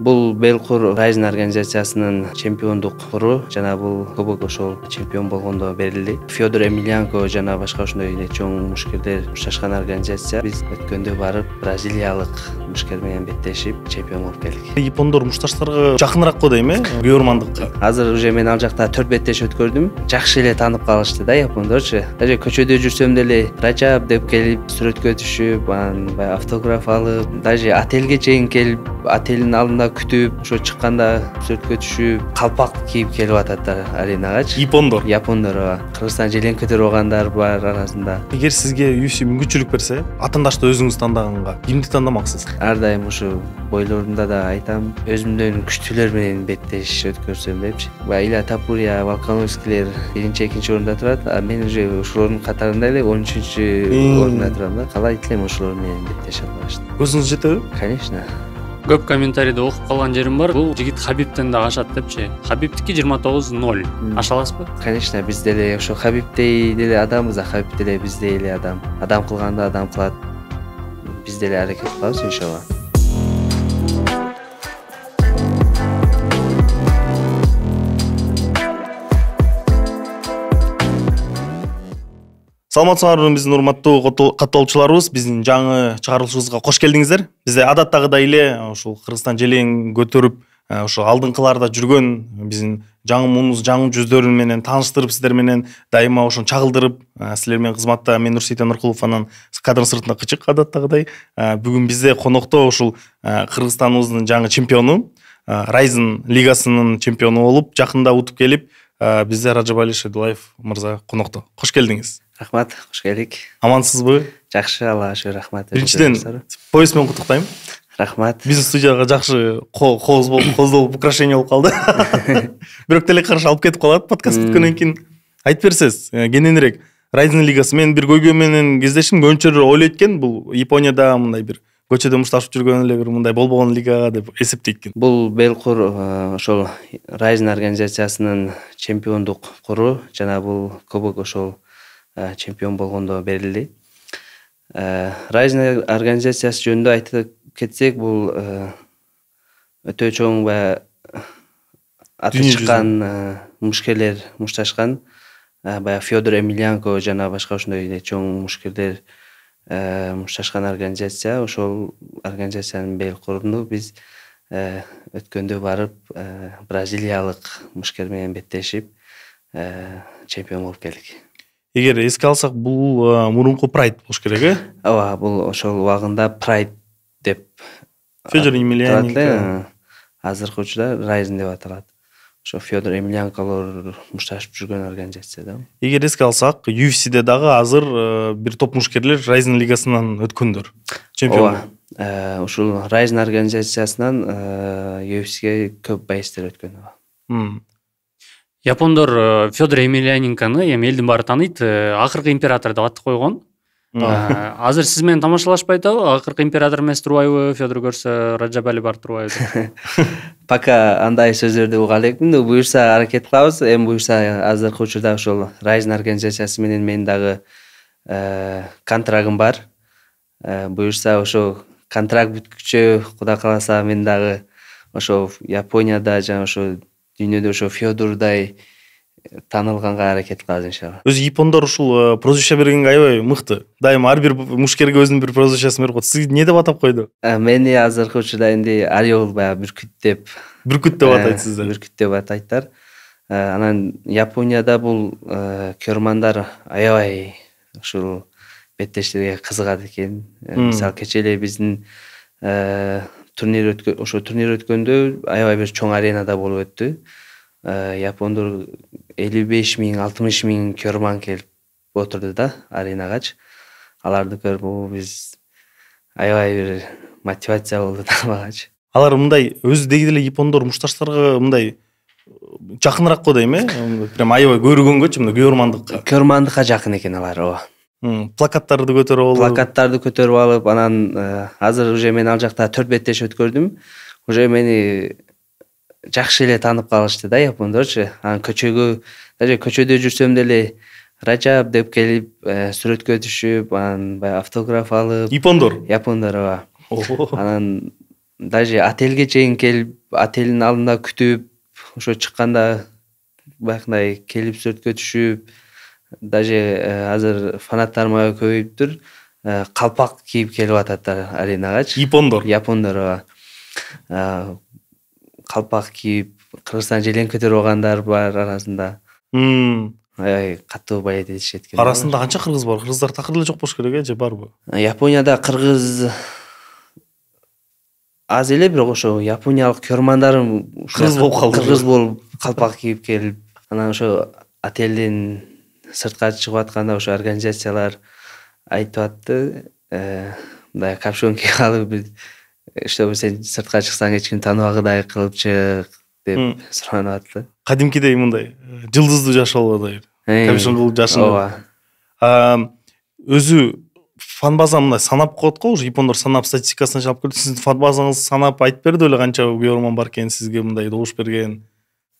Бул Белкур Райзен организациясынын чемпиондук туру жана бул кубок ошол чемпион болгондо берилди. Федор Эмельяненко жана башка ошондой эле чоң мушкерлер мушташкан организация. Биз өткөндө барып бразилиялык мушкер менен беттешип чемпион болуп келдик. Япондор мушташтарга жакыныраак го дейм, Көрмандыкка. Азыр уже мен ал жакта 4 беттеш өткөрдүм. Жакшы эле таанып калышты да япондорчу. Даже көчөдө жүрсөм деле Рачап деп келип сүрөткө түшүп, анан баягы автограф алып, даже отелге чейин келип, отелдин алдында күтүп, ошо чыкканда сүрөткө түшүп, калпак кийип келип ататтар аренагачы. Япондор Кыргызстан желең көтөрүп алгандар бар арасында. Эгер сизге UFC мүмкүнчүлүк берсе, атаандашты өзүңүз тандаганга кимди тандамаксыз? Ар дайым ушу бойлорумда да айтам, өзүмдөн күчтүүлөр менен беттеш өткөрсөм депчи. Илья Тапурия, Волконовскийлер биринчи, экинчи орунда турат, а мен уже ошолордун катарында эле 13-чү орунда турам да. Калай тилем ошолор менен беттеше албашты. Көзүңүз жетеби? Конечно. Көп комментарийде окуп калган жерим бар. Бул жигит Хабибтен да ашат депчи. Хабибтики 29-0. Аша аласызбы? Конечно, биз деле ошо Хабибдей деле адамбыз, а Хабиб деле биздей эле адам. Адам кылганды адам кылат. Биз деле аракет кылабыз иншалла. Саламатсыздарбы биздин урматтуу катталуучуларыбыз, биздин жаңы чыгарылышыбызга кош келдиңиздер. Бизде адаттагыдай эле ушул Кыргызстан желең көтөрүп, ошо алдыңкыларда жүргөн биздин жаңы муунубуз, жаңы жүздөрү менен тааныштырып, сиздер менен дайыма ошону чагылдырып, силер менен кызматта мен Нурсейит Нуркулов, анан кадр сыртында Кычык адаттагыдай. Бүгүн бизде конокто ушул Кыргызстаныбыздын жаңы чемпиону, Райзен лигасынын чемпиону болуп, жакында утуп келип, бизде Ражабали Шайдуллаев мырза конокто. Кош келдиңиз. Рахмат, кош келдик. Амансызбы? Жакшы, Аллага шүгүр, рахмат. Биринчиден, пояс менен куттуктайм. Рахмат. Биздин студияга жакшы коздолуп, украшение болуп калды. Бирок телекараш алып кетип калат подкаст бүткөндөн кийин. Айтып берсеңиз, кененирээк Райзен лигасы. Мен бир көйгөй менен кездештим, көбүнчөлөр ойлойт экен, бул Японияда мындай бир көчөдө мушташып жүргөн эле бир мындай болбогон лига деп эсептейт экен. Бул Белкур ошол Райзен организациясынын чемпиондук куру жана бул кубок ошол чемпион болгондо берилди. Райзен организациясы жөнүндө айтып кетсек, бул өтө чоң аты чыккан мушкерлер мушташкан, баягы Федор Эмельяненко жана башка ошондой эле чоң мушкерлер мушташкан организация. Ошол организациянын Белкурунду биз өткөндө барып бразилиялык мушкер менен беттешип чемпион болуп келдик. Эгер эске алсак, бул мурунку Pride болуш керек, э? Ооба, бул ошол убагында Pride деп Федор Эмельяненко азыркы учурда Райзен деп аталат. Ошо Федор Эмельяненколор мушташып жүргөн организация да. Эгер эске алсак, UFC'де дагы азыр бир топ мушкерлер Райзен лигасынан өткөндөр. Чемпион. Ооба. Ушул Райзен организациясынан UFC'ге көп байстер өткөн. Япондор Федор Эмельяненконы эми элдин баары тааныйт, акыркы император деп ат койгон. Азыр сиз менен тамашалашпай атабы? Акыркы император эмес турбайбы? Федор көрсө Ражабали бар турбайбы? Пока андай сөздөрдү уга элекмин, буюрса аракет кылабыз. Эми буюрса азыркы учурда ошол Райзен организациясы менен мен дагы контрагым бар. Буюрса ошо контракт бүткүчө, Кудай кааласа, мен дагы ошо Японияда жана ошо дүйнөдө ошо Федордай таанылганга аракет кылабыз иншалла. Өзү япондор ушул прозвище бергенге аябай мыкты. Дайыма ар бир мушкерге өзүнүн бир прозвищесын берип коет. Сиз эмне деп атап койду? Мени азыркы учурда энди Орел баягы бүркүт деп атайт сизде. Бүркүт деп атайттар. Анан Японияда бул көрмандар аябай ушул беттештерге кызыгат экен. Мисалы кечээ эле биздин турнир өткөндө аябай бир чоң аренада болуп өттү. Япондор 55.000-60.000 көрман келип отурду да аренагачы. Аларды көрүп биз аябай бир мотивация болду да багачы. Алар мындай өзү деги эле япондор мушташтарга мындай жакыныраак го дейм, э? Прям аябай көргөнгөчү, мындай көрмандыкка. Көрмандыкка жакын экен алар, ооба. Плакаттарды көтөрүп алып, анан азыр уже мен ал жакта 4 беттеш өткөрдүм. Уже мени жакшы эле таанып калышты да япондорчу. Анан даже көчөдө жүрсөм деле Рачап деп келип сүрөткө түшүп, анан баягы автограф алып. Япондор, ооба. Анан даже отельге чейин келип, отелдин алдында күтүп, ошо чыкканда баягындай келип сүрөткө түшүп, даже азыр фанаттарым аябай көбөйүптүр. Калпак кийип келип ататтар аренагачы. Япондор ооба. Калпак кийип, Кыргызстан желең көтөрүп алгандар бар арасында. Аябай катуу баек этишет экен. Арасында канча кыргыз бар? Кыргыздар такыр эле жок болуш керек, же барбы? Японияда кыргыз аз эле, бирок ошо япониялык көрмандарым Кыргыз болуп калды. Кыргыз болуп калпак кийип келип, анан ошо отелдин сыртка чыгып атканда ошо организациялар айтып атты, мындай капюшон кийип алып, чтобы сен сыртка чыксаң эч ким тааныбагыдай кылып чык деп суранып атты. Кадимкидей мындай жылдыздуу жашоо албайбы? Капюшон кылып жашын. Ооба. Өзү фан база мындай санап коет го, уже япондор санап статистикасын чыгып көрдү. Сиздин фан базаңыз санап айтып берди беле канча көрөрман бар экен, сизге мындай добуш берген?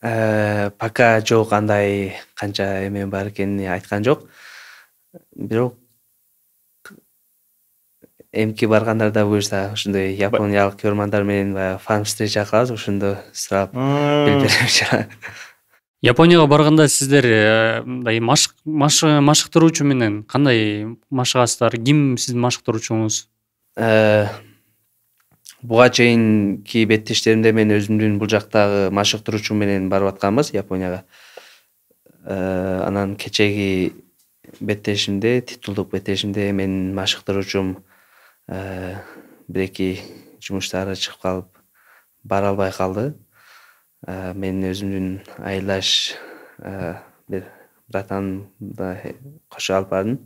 Пока жок, андай канча эме бар экенин айткан жок. Бирок эмки баргандарда буюрса ошондой япониялык көрөрмандар менен баягы фан встреча кылабыз, ошондо сурап билип берем. Японияга барганда сиздер мындай машыктыруучу менен кандай машыгасыздар? Ким сиздин машыктыруучуңуз? Буга чейинки беттештеримде мен өзүмдүн бул жактагы машыктыруучум менен барып атканбыз Японияга. Анан кечеги беттешимде, титулдук беттешимде менин машыктыруучум бир-эки жумуштары чыгып калып бара албай калды. Мен өзүмдүн айылдаш бир братанымды кошо алып бардым.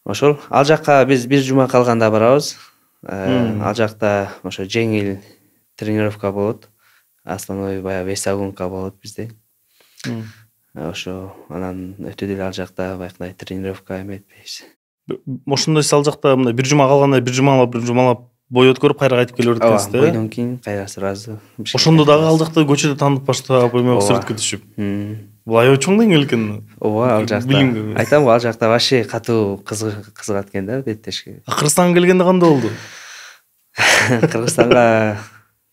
Ошол ал жакка биз бир жума калганда барабыз. Ал жакта ошо жеңил тренировка болот. Основной баягы весогонка болот бизде. Ошо анан өтө деле ал жакта баягындай тренировка эметпейбиз. Ошондой ал жакта мындай бир жума калганда бир жумалап бой өткөрүп кайра кайтып келип бердиксиз да? Бойдон кийин кайра сразу. Ошондо дагы ал жакта көчөдө таанып баштап эме сүрөткө түшүп. Бул аябай чоң деңгэл экен. Ооба, ал жакта. Айтам го, ал жакта вообще катуу кызыгат экен да беттешке. Кыргызстанга келгенде кандай болду?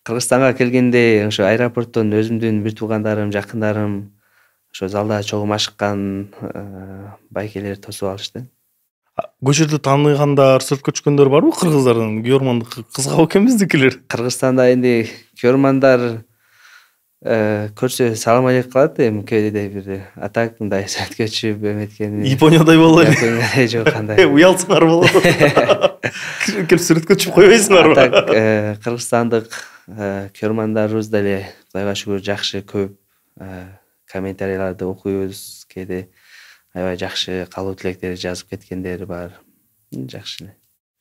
Кыргызстанга келгенде ошо аэропорттон өзүмдүн бир туугандарым, жакындарым ошо залда чогуу машыккан байкелер тосуп алышты. Көчөдө тааныгандар, сүрөткө түшкөндөр барбы кыргыздардан? Көрөрман кызыгабы экен биздикилер? Кыргызстанда энди көрөрмандар көрсө салам алейкум кылат, эми кээде бир атак мындай сүрөткө түшүп эметкен. Япониядай боло эле. Япониядай жок кандай. Уялсыңар болот. Келип сүрөткө түшүп койбойсуңарбы? Так, кыргызстандык көрөрмандарыбыз деле Кудайга шүгүр жакшы, көп комментарийларды окуйбуз, кээде аябай жакшы калуу тилектер жазып кеткендер бар. Жакшы эле.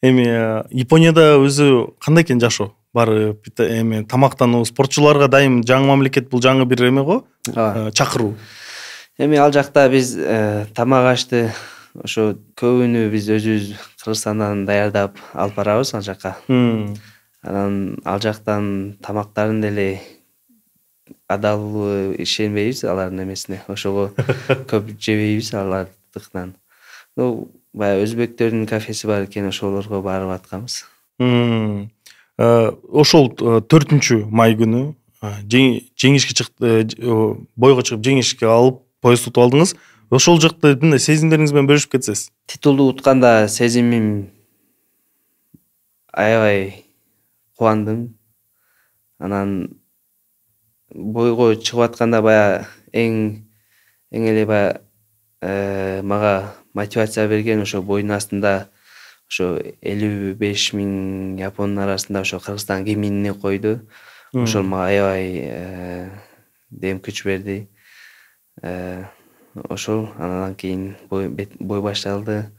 Эми Японияда өзү кандай экен жашоо? Барып эми тамактануу, спортчуларга дайым жаңы мамлекет, бул жаңы бир эме го, чакыруу. Эми ал жакта биз тамак ашты ошо көбүнү биз өзүбүз Кыргызстандан даярдап алып барабыз ал жакка. Анан ал жактан тамактарын деле адал ишенбейбиз алардын эмесине. Ошого көп жебейбиз алардыкынан. Баягы өзбектөрдүн кафеси бар экен, ошолорго барып атканбыз. Ошол 4 май күнү жеңишке чыкты, бойго чыгып жеңишке алып поезд утуп алдыңыз. Ошол жакта мындай сезимдериңиз менен бөлүшүп кетсеңиз. Титулду утканда сезимим аябай кубандым. Анан бойго чыгып атканда баягы эң эле баягы мага мотивация берген ошо бойдун астында ошо 55.000 япондун арасында ошо Кыргызстан гимнини койду. Ошол мага аябай дем күч берди. Ошол андан кийин бой башталды.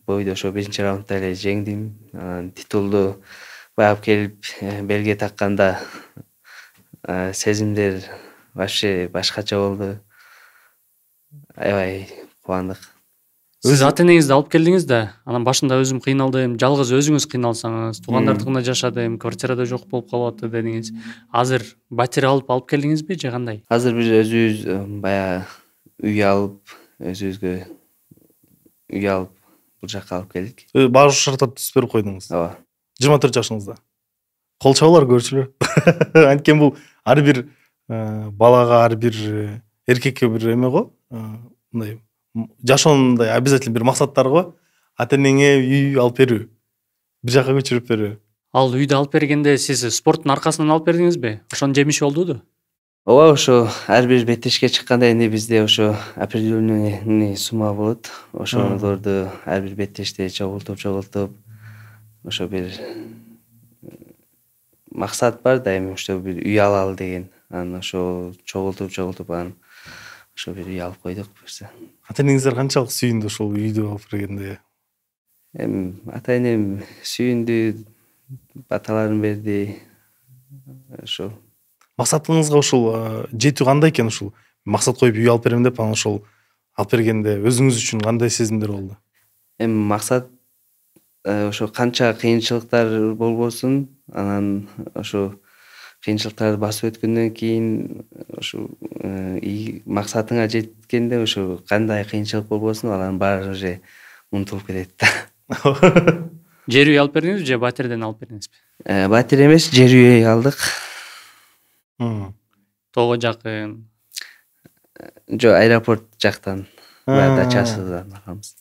Бойду ошо биринчи раундда эле жеңдим. Анан титулду баягы келип белге такканда сезимдер вообще башкача болду. Аябай кубандык. Сиз ата-энеңизди алып келдиңиз да, анан башында өзүм кыйналдым, жалгыз өзүңүз кыйналсаңыз, туугандардыкында жашадым, квартирада жок болуп калып атты дедиңиз. Азыр батир алып келдиңизби же кандай? Азыр биз өзүбүз баягы үй алып, өзүбүзгө үй алып бул жакка алып келдик. Баардык шарттарды түзүп берип койдуңуз. Ооба. 24 жашыңызда. кол чабуулар көрчүлөр. Анткени бул ар бир балага, ар бир эркекке бир эме го. Мындай жашоонундай обязательно бир максаттар го. Ата энеңе үй алып берүү, бир жака көчүрүп берүү. Ал үйдү алып бергенде сиз спорттун аркасынан алып бердиңизби? Ошонун жемиши болдубу? ооба, ошо ар бир беттешке чыкканда эми бизде ошо определенный сумма болот. Ошолорду ар бир беттеште чогултуп ошо бир максат бар да, эми ошо бир үй алалы деген. Анан ошо чогултуп анан ошо бир үй алып койдук буюрса. Ата энеңиздер канчалык сүйүндү ошол үйдү алып бергенде? Эми ата энем сүйүндү, баталарын берди. Ошо Максатыңызга ушул жетүү кандай экен? Ушул максат коюп үй алып берем деп, анан ошол алып бергенде өзүңүз үчүн кандай сезимдер болду? эми максат ошо канча кыйынчылыктар болбосун, анан ошо кыйынчылыктарды басып өткөндөн кийин ошо максатыңа жеткенде ошо кандай кыйынчылык болбосун, алардын баары уже унутулуп кетет да. Жер үй алып бердиңизби же батирден алып бердиңизби? Батир эмес, жер үй алдык. Тоого жакын. Жок, аэропорт жактан, дачасынан алганбыз.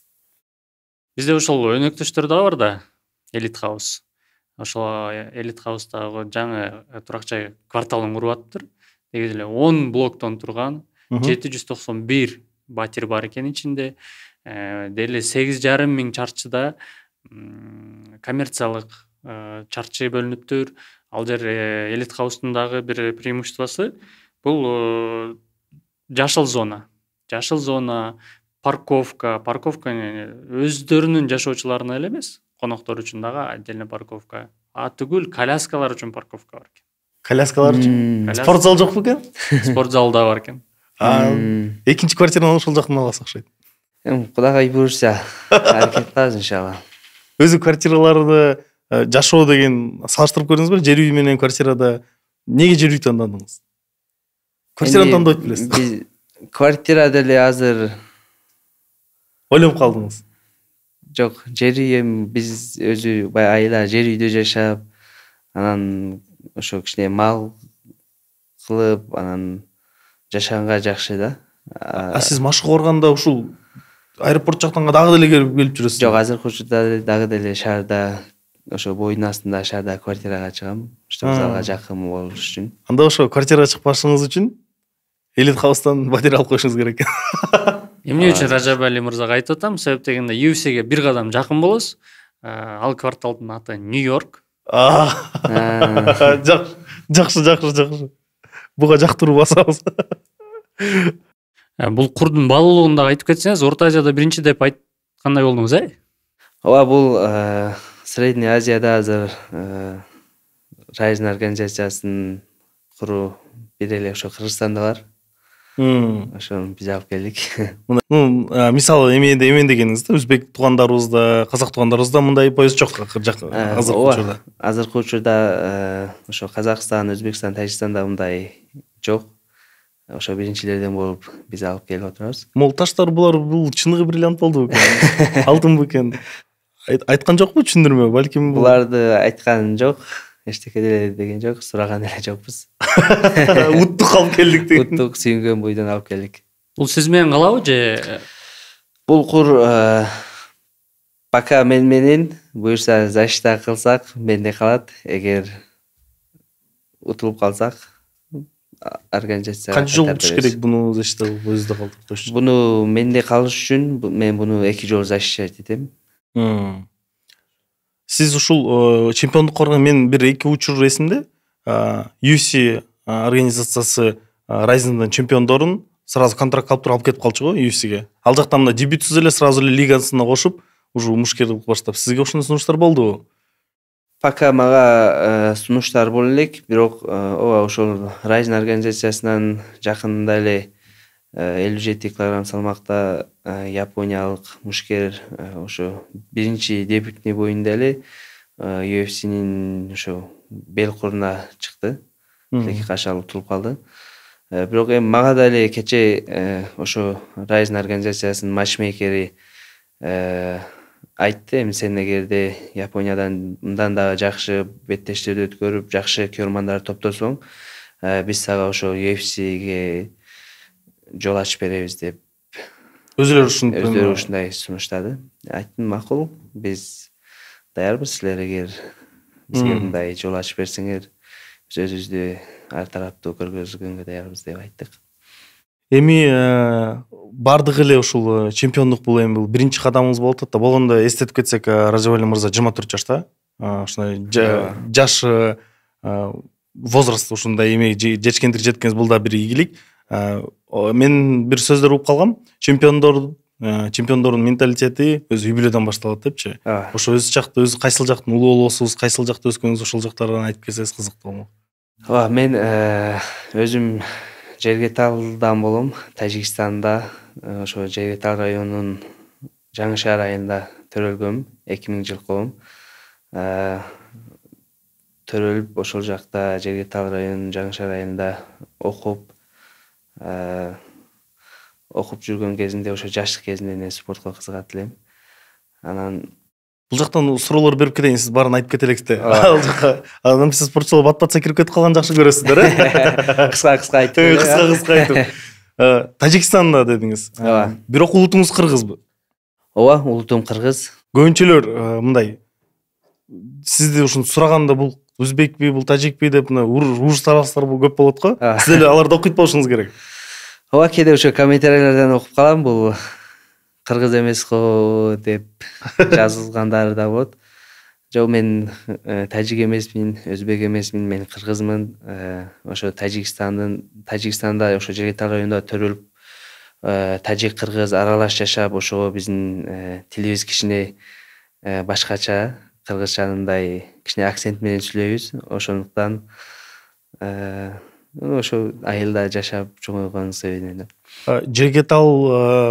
Бизде ошол өнөктөштөр дагы бар да, Элит Хаус. Ошол Элит Хаустагы жаңы турак жай кварталын куруп атыптыр. Негизи эле 10 блоктон турган 791 батир бар экен ичинде. Дели 8,5 миң чарчыда коммерциялык чарчы бөлүнүптүр. Ал жер Элит Хаустун дагы бир преимуществосу бул жашыл зона. Жашыл зона, парковка өздөрүнүн жашоочуларына эле эмес, коноктор үчүн дагы отдельно парковка. Түгүл коляскалар үчүн парковка бар экен. Коляскалар үчүн? Спорт зал жокпу экен? Спорт зал да бар экен. Экинчи квартираны ошол жактан аласы окшойт. Эми Кудайга буйрса, аракет кылабыз иншалла. Өзү квартираларды жашоо деген салыштырып көрдүңүзбү? Жер үй менен квартирада эмнеге жер үй тандадыңыз? Квартираны тандабайт белесиз? Биз квартирада эле азыр ойлонуп калдыңыз. жок, жер үй эми биз өзү баягы айла жер үйдө жашап, анан ошо кичине мал кылып, анан жашаганга жакшы да. Сиз Машык барганда ушул аэропорт жактан дагы деле келип жүрөсүз? Жок, азыркы учурда дагы деле шаарда, ошо бойдун астында шаарда квартирага чыгам, чтобы залга жакын болуш үчүн. Анда ошо квартирага чыкпашыңыз үчүн Элит Хаустан батир алып коюшуңуз керек экен. Эмне үчүн Ражаб Али мырзага айтып атам? Себеп дегенде UFC'ге бир кадам жакын болосуз. Ал кварталдын аты Нью-Йорк. Жакшы. Буга жактыруу басабыз. Бул курдун баалуулугун дагы айтып кетсеңиз, Орто Азияда биринчи деп айткандай болдуңуз, Ооба, бул Средний Азияда азыр Rising организациясын куруу бир эле ошо Кыргызстанда бар. Ошону биз алып келдик. Мисалы эмен дегениңиз да, өзбек туугандарыбызда, казак туугандарыбызда мындай поезд жок азыркы учурда. Азыркы учурда ошо Казакстан, Өзбекстан, Тажикстанда мындай жок. Ошо биринчилерден болуп биз алып келип отурабыз. Мол таштар бул чыныгы бриллиант болду экен. Алтын бекен. Айткан жокпу, түшүндүрмө? Балким буларды айткан жок. Эчтеке деле деген жок, сураган эле жокпуз. Уттук алып келдик деген. Уттук сүйүнгөн бойдон алып келдик. Бул сиз менен калабы же? Бул кур пока мен менен, буюрса защита кылсак менде калат. Эгер утулуп калсак, организация канча жол өтүш керек буну защита кылып өзүдө калтырып коюш? Буну менде калыш үчүн мен буну 2 жол защищать этем. Сиз ушул чемпиондук коргон, мен бир 2 учур эсимде. UFC организациясы Rising'дан чемпиондорун сразу контракт алып кетип калчу го UFC'ге. Ал жактан мына дебютсуз эле сразу эле лигасына кошуп, уже мушкерлик баштап. Сизге ошондой сунуштар болдубу? Пока мага сунуштар боло элек, бирок ооба ошол Rising организациясынан жакында эле 57 килограмм салмакта япониялык мушкер ошо биринчи дебютный боюнда эле UFC'нин ошо бел куруна чыкты. Леки кашал утулуп калды. Бирок эми мага да эле кече ошо Rising организациясынын матчмейкери айтты, эми сен эгерде Япониядан мындан дагы жакшы беттештерди өткөрүп, жакшы көрмандарды топтосоң, биз сага ошо UFC'ге жол ачып беребиз деп Өзүлөрү ушинтип өздөрү ушундай сунуштады. Айттым, макул, биз даярбыз, силер эгер бизге мындай жол ачып берсеңер, биз өзүбүздү ар тараптуу көргөзгөнгө даярбыз деп айттык. Эми бардык эле ушул чемпиондук бул эми бул биринчи кадамыбыз болуп атат да. Болгондо эстетип кетсек, Ражабали мырза 24 жашта. Ушундай жаш возраст ушундай эми жетишкендик жеткенибиз бул да бир ийгилик. Мен бир сөздөр угуп калгам. Чемпиондордун менталитети өзү үй бүлөдөн башталат депчи. Ошо өз жакты, өз кайсыл жактын улуу болосуз, кайсыл жакта өскөнүңүз, ошол жактардан айтып кетсеңиз кызыктуу болмок. Мен өзүм Жергеталдан болом, Тажикстанда, ошо Жергетал районунун Жаңы Шаар айылында төрөлгөм, 2000 болом. Төрөлүп, ошол жакта Жергетал районунун Жаңы Шаар айылында окуп жүргөн кезимде, ошо жаштык кезимде спортко кызыгат элем. Анан Бул жактан суроолор берип кетейин, сиз баарын айтып кете элексиз. Ал жакка адам сиз спортчулар бат-батса кирип кетип калган жакшы көрөсүздөр, кыска айтып. Кыска айтып. Тажикстанда дедиңиз. Бирок улутуңуз кыргызбы? Ооба, улутум кыргыз. Көбүнчөлөр мындай сизди ушинтип сураганда бул өзбекпи, бул тажикпи деп уруш таралыштар көп болот го. Сиз эле аларды окуйт болушуңуз керек. Ооба, кээде ошо комментарийлерден окуп калам, бул кыргыз эмес го деп жазылгандар да болот. Жок, мен тажик эмесмин, өзбек эмесмин, мен кыргызмын. Ошо Тажикстанда ошо Жергетал районунда төрөлүп, тажик кыргыз аралаш жашап, ошо биздин тилибиз кичине башкача, кыргызчанындай кичине акцент менен сүйлөйбүз. Ошондуктан ошо айылда жашап чоңойгон себебинен. Жергетал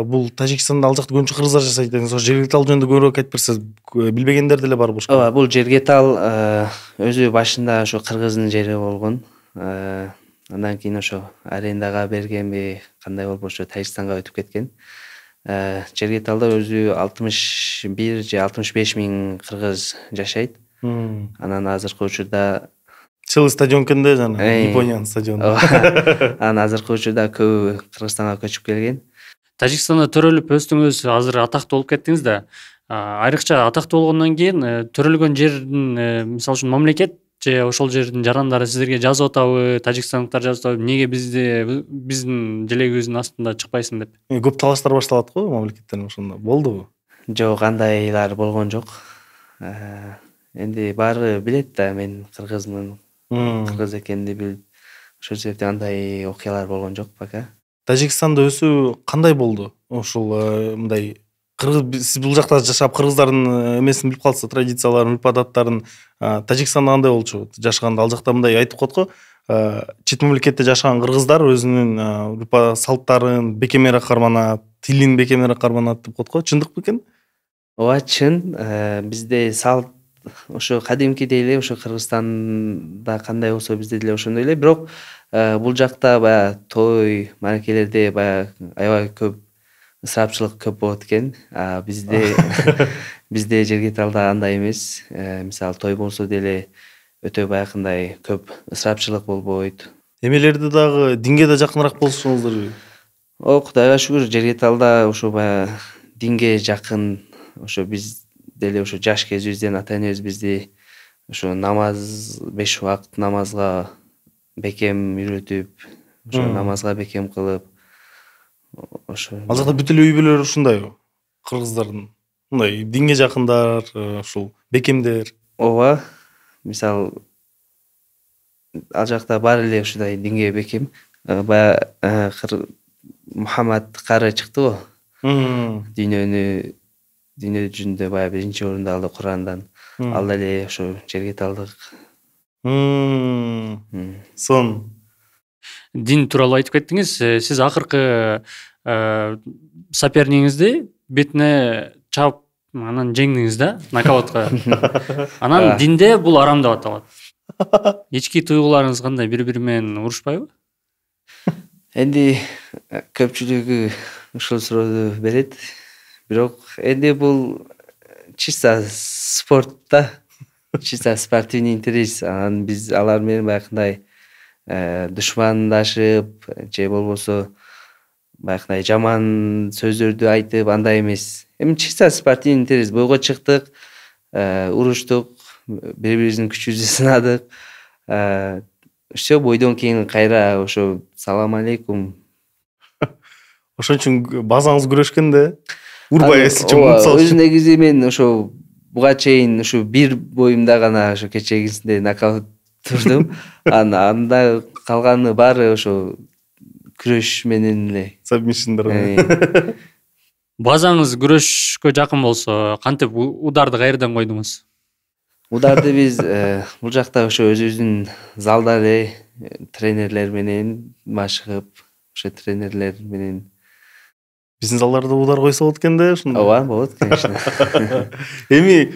бул Тажикстанда ал жакта көбүнчө кыргыздар жашайт дедиңиз. Ошо Жергетал жөнүндө көбүрөөк айтып берсеңиз, билбегендер деле бар болуш керек. Ооба, бул Жергетал өзү башында ошо кыргыздын жери болгон. Андан кийин ошо арендага бергенби, кандай болуп ошо Тажикстанга өтүп кеткен. Жергеталда өзү 61 же 65 миң кыргыз жашайт. Анан азыркы учурда Целый стадион кенде жана Япониянын стадиону. Анан азыркы учурда көбү Кыргызстанга көчүп келген. Тажикстанда төрөлүп өстүңүз, азыр атактуу болуп кеттиңиз да. Айрыкча атактуу болгондон кийин төрөлгөн жердин, мисалы үчүн мамлекет же ошол жердин жарандары сиздерге жазып атабы, тажикстандыктар жазып атабы, эмнеге биздин желегибиздин астында чыкпайсың деп? Көп талаштар башталат го мамлекеттерден, ошондо болдубу? Жок, андайлар болгон жок. Энди баары билет да, мен кыргызмын. Кыргыз экенимди билип, ошол себептен андай окуялар болгон жок пока. Тажикстанда өсүү кандай болду? Ошол мындай сиз бул жакта жашап кыргыздардын эмесин билип калсыз, традицияларын, үрп адаттарын. Тажикстанда кандай болчу? Жашаганда ал жакта мындай айтып коет го. Чет мамлекетте жашаган кыргыздар өзүнүн үрп салттарын бекемирээк карманат, тилин бекемирээк карманат деп коет го. Чындыкпы экен? Ооба, чын. Бизде салт ошо кадимкидей эле, ошо Кыргызстанда кандай болсо бизде деле ошондой эле. Бирок бул жакта баягы той, маракелерде баягы аябай көп ысырапчылык көп болот экен. Бизде Жергеталда андай эмес. Мисалы той болсо деле өтө баягындай көп ысырапчылык болбойт. Эмелерди дагы динге да жакыныраак болушуңузdur. Кудайга шүгүр, Жергеталда ошо баягы динге жакын, ошо биз деле ошо жаш кезибизден ата энебиз бизди ошо намаз, 5 убакыт намазга бекем үйрөтүп, ошо намазга бекем кылып, ошо. Ал жакта бүт эле үй бүлөлөр ушундайбы? Кыргыздардын мындай динге жакындар, ушул бекемдер. Ооба, мисалы ал жакта баары эле ушундай динге бекем. Баягы Мухаммад кары чыкты го. Дүйнө жүзүндө баягы биринчи орунду алды Курандан. Ал эле ошо Жергеталдык. Сон. Дин тууралуу айтып кеттиңиз. Сиз акыркы соперниңизди бетине чаап, анан жеңдиңиз да, нокаутка. Анан динде бул арам деп аталат. Ички туйгуларыңыз кандай, бири-бири менен урушпайбы? Энди көпчүлүгү ушул суроону берет. Бирок энди бул чисто спортта чисто спортивный интерес. Анан биз алар менен баягындай душмандашып же болбосо баягындай жаман сөздөрдү айтып андай эмес. Эми чисто спортивный интерес. Бойго чыктык, уруштук, бири бирибиздин күчүбүздү сынадык. Все, бойдон кийин кайра ошо салам алейкум. Ошон үчүн базаңыз күрөшкөн да. Урбай эсичи мунсал. Өз негизи мен ошо буга чейин ушу бир боюмда гана ошо кечегисинде нокаут турдум. Анда калганы баары ошо күрөш менен эле. Сабмишндер. Базаңыз күрөшкө жакын болсо, кантип ударды каерден койдуңуз? Ударды биз бул жакта ошо өзүбүздүн залдары, тренерлер менен машыгып, ошо тренерлер менен. Биздин залдарда удар койсо болот экен да, ушундай. Ооба, болот, конечно. Эми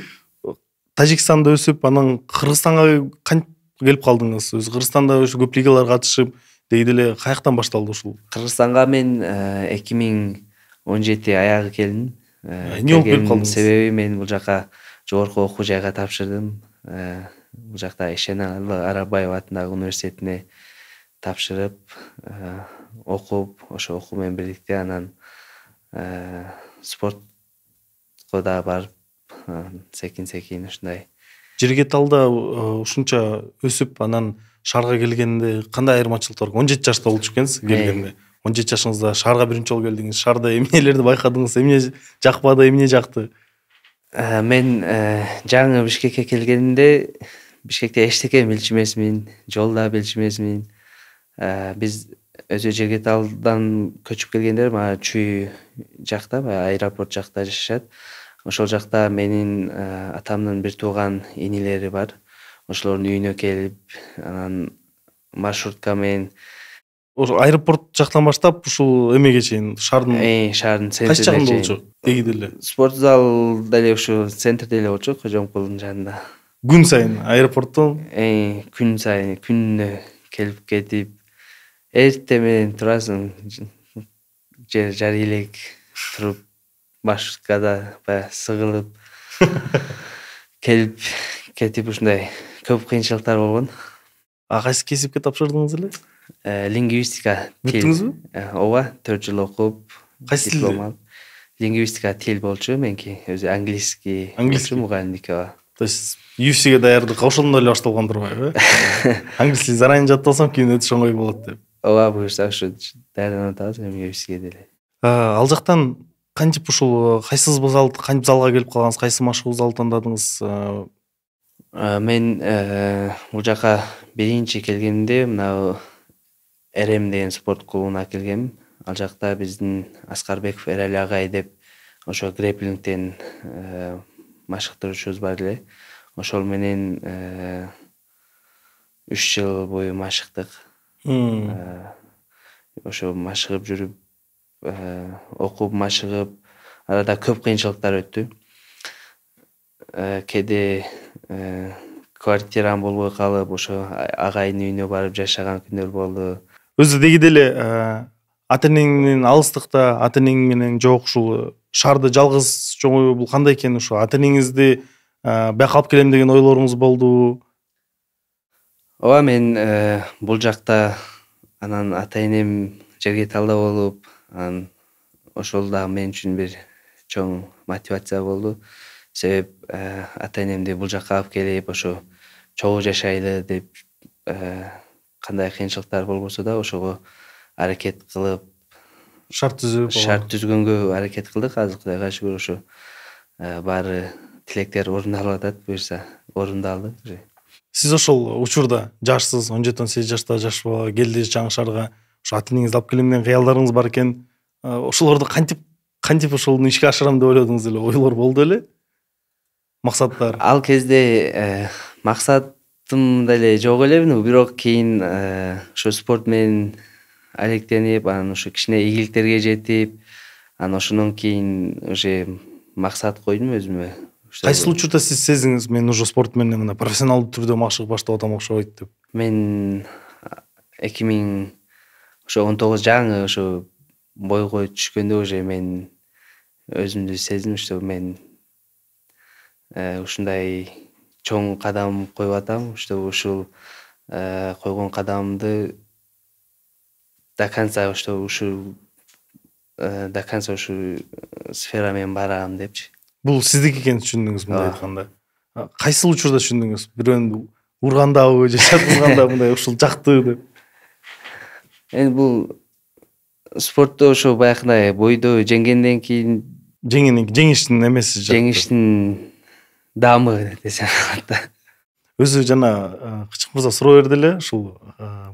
Тажикстанда өсүп, анан Кыргызстанга кантип келип калдыңыз? Өзү Кыргызстанда ошо көп лигалар катышып, деги деле каяктан башталды ушул? Кыргызстанга мен 2017 аягы келдим. Эмне болуп келип калдыңыз? Себеби мен бул жака жогорку окуу жайга тапшырдым. Бул жакта Ишеналы Арабаев атындагы университетине тапшырып, окуп, ошо окуу менен бирдикте анан спортко да барып, секин ушундай. Жергеталда ушунча өсүп, анан шаарга келгенде кандай айырмачылыктар? 17 жашта болчу экенсиз келгенде. 17 жашыңызда шаарга биринчи жолу келдиңиз. Шаарда эмнелерди байкадыңыз? Эмне жакпады, эмне жакты? Мен жаңы Бишкекке келгенимде Бишкекте эчтеке билчү эмесмин, жол да билчү эмесмин. Биз өзү Жергеталдан көчүп келгенде мага Чүй жакта, аэропорт жакта жашашат. Ошол жакта менин атамдын бир тууган инилери бар. Ошолордун үйүнө келип, анан маршрутка менен Ошо аэропорт жактан баштап ушул эмеге чейин шаардын центрине кайсы жагында болчу? Деги деле. Спорт зал деле ушу центрде эле болчу, Кожомкулдун жанында. Күн сайын аэропорттон Күн сайын, күнүнө келип кетип, эртең менен турасың, жар элек туруп, маршруткада баягы сыгылып келип кетип ушундай көп кыйынчылыктар болгон. Кайсы кесипке тапшырдыңыз эле? Лингвистика. Бүттүңүзбү? Ооба, 4 жыл окуп, Кайсы диплом тилде? алып. Лингвистика тил болчу меники, өзү английский болчу, мугалимдики. То есть UFC'ге даярдык ошондо эле башталган турбайбы? Англис тил заранее жаттап алсам кийин өтүш оңой болот деп. Ооба, буюрса ошо даярданып атабыз эми UFC'ге деле. Ал жактан кантип ушул кайсы зал, кантип залга келип калгансыз, кайсы машыгуу залды тандадыңыз? Мен бул жака биринчи келгенимде мына РМ деген спорт клубуна келгем. Ал жакта биздин Аскарбеков Эрали агай деп ошо грэплингден машыктыруучубуз бар эле. Ошол менен 3 жыл бою машыктык. Ошо машыгып жүрүп, окуп, машыгып, арада көп кыйынчылыктар өттү. Кээде квартирам болбой калып, ошо агайдын үйүнө барып жашаган күндөр болду. Өзү деги деле ата-энең менен алыстыкта, ата-энең менен жок ушул шаарда жалгыз чоңоюу бул кандай экен? Ушу ата-энеңизди бияка алып келем деген ойлоруңуз болдубу? Ооба, мен бул жакта анан ата-энем Жергеталда болуп, анан ошол да мен үчүн бир чоң мотивация болду. Себеп ата-энемди бул жакка алып келип, ошо чогуу жашайлы деп кандай кыйынчылыктар болбосо да ошого аракет кылып, Шарт түзгөнгө аракет кылдык. Азыр Кудайга шүгүр ошо баары тилектер орундалып атат, буюрса орундалды. Сиз ошол учурда жашсыз, 17-18 жашта жаш бала келди жаңы шаарга, ошо ата-энеңизди алып келем деген кыялдарыңыз бар экен. Ошолорду кантип ошону ишке ашырам деп ойлодуңуз эле? Ойлор болду эле? Максаттар? Ал кезде максатым деле жок эле, бирок кийин ошо спорт менен алектенип, анан ошо кичине ийгиликтерге жетип, анан ошондон кийин уже максат койдум өзүмө. Кайсы учурда сиз сездиңиз, мен уже спорт менен мына профессионалдуу түрдө машыгып баштап атам окшойт деп? Мен 2019 жаңы ошо бойго түшкөндө уже мен өзүмдү сездим, что мен ушундай чоң кадам коюп атам, ушул койгон кадамымды до конца ушу сфера менен барам депчи. Бул сиздики экенин түшүндүңүз мындай Ооба. айтканда. Кайсыл учурда түшүндүңүз? Бирөөнү ургандабы же чатырганда мындай ушул жакты деп? Эми бул спортто ошо баягындай бойдо жеңгенден кийин Жеңиштин эмеси жакты. жеңиштин даамы десем болот да. Өзү жана Кычык мырза суроо берди эле, ушул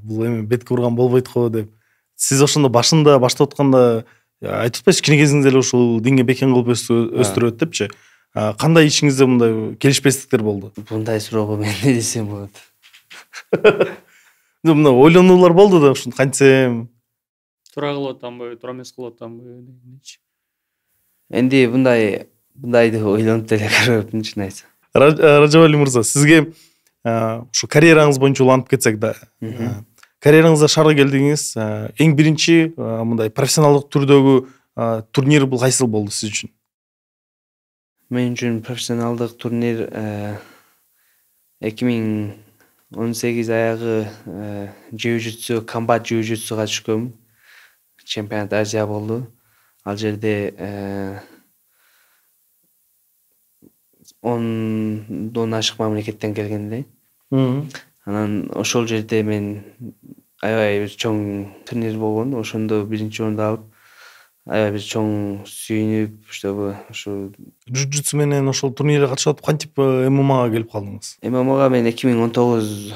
бул эми бетке урган болбойт го деп. Сиз ошондо башында баштап атканда айтып атпайсызбы, кичине кезиңизде эле ушул динге бекем кылып өстүрөт депчи. Кандай ичиңизде мындай келишпестиктер болду? Мындай суроого мен эмне десем болот? Мына ойлонуулар болду да, ушуну кантсем. Туура кылып атамбы, туура эмес кылып атамбы дегенчи. Энди мындайды ойлонуп деле көрбөпмүн, чын айтсам. Ражабали мырза, сизге ушу карьераңыз боюнча улантып кетсек да, карьераңызда шарга келдиңиз, эң биринчи мындай профессионалдык түрдөгү турнир бул кайсыл болду сиз үчүн? Мен үчүн профессионалдык турнир 2018 аягы jiu-jitsu, комбат jiu-jitsuга түшкөм. Чемпионат Азия болду. Ал жерде 10дон ашык мамлекеттен келген эле. Анан ошол жерде мен аябай бир чоң турнир болгон. Ошондо биринчи орунду алып, аябай бир чоң сүйүнүп, чтобы ушу Jiu-jitsu менен ошол турнирге катышып атып, кантип ММАга келип калдыңыз? ММАга мен 2019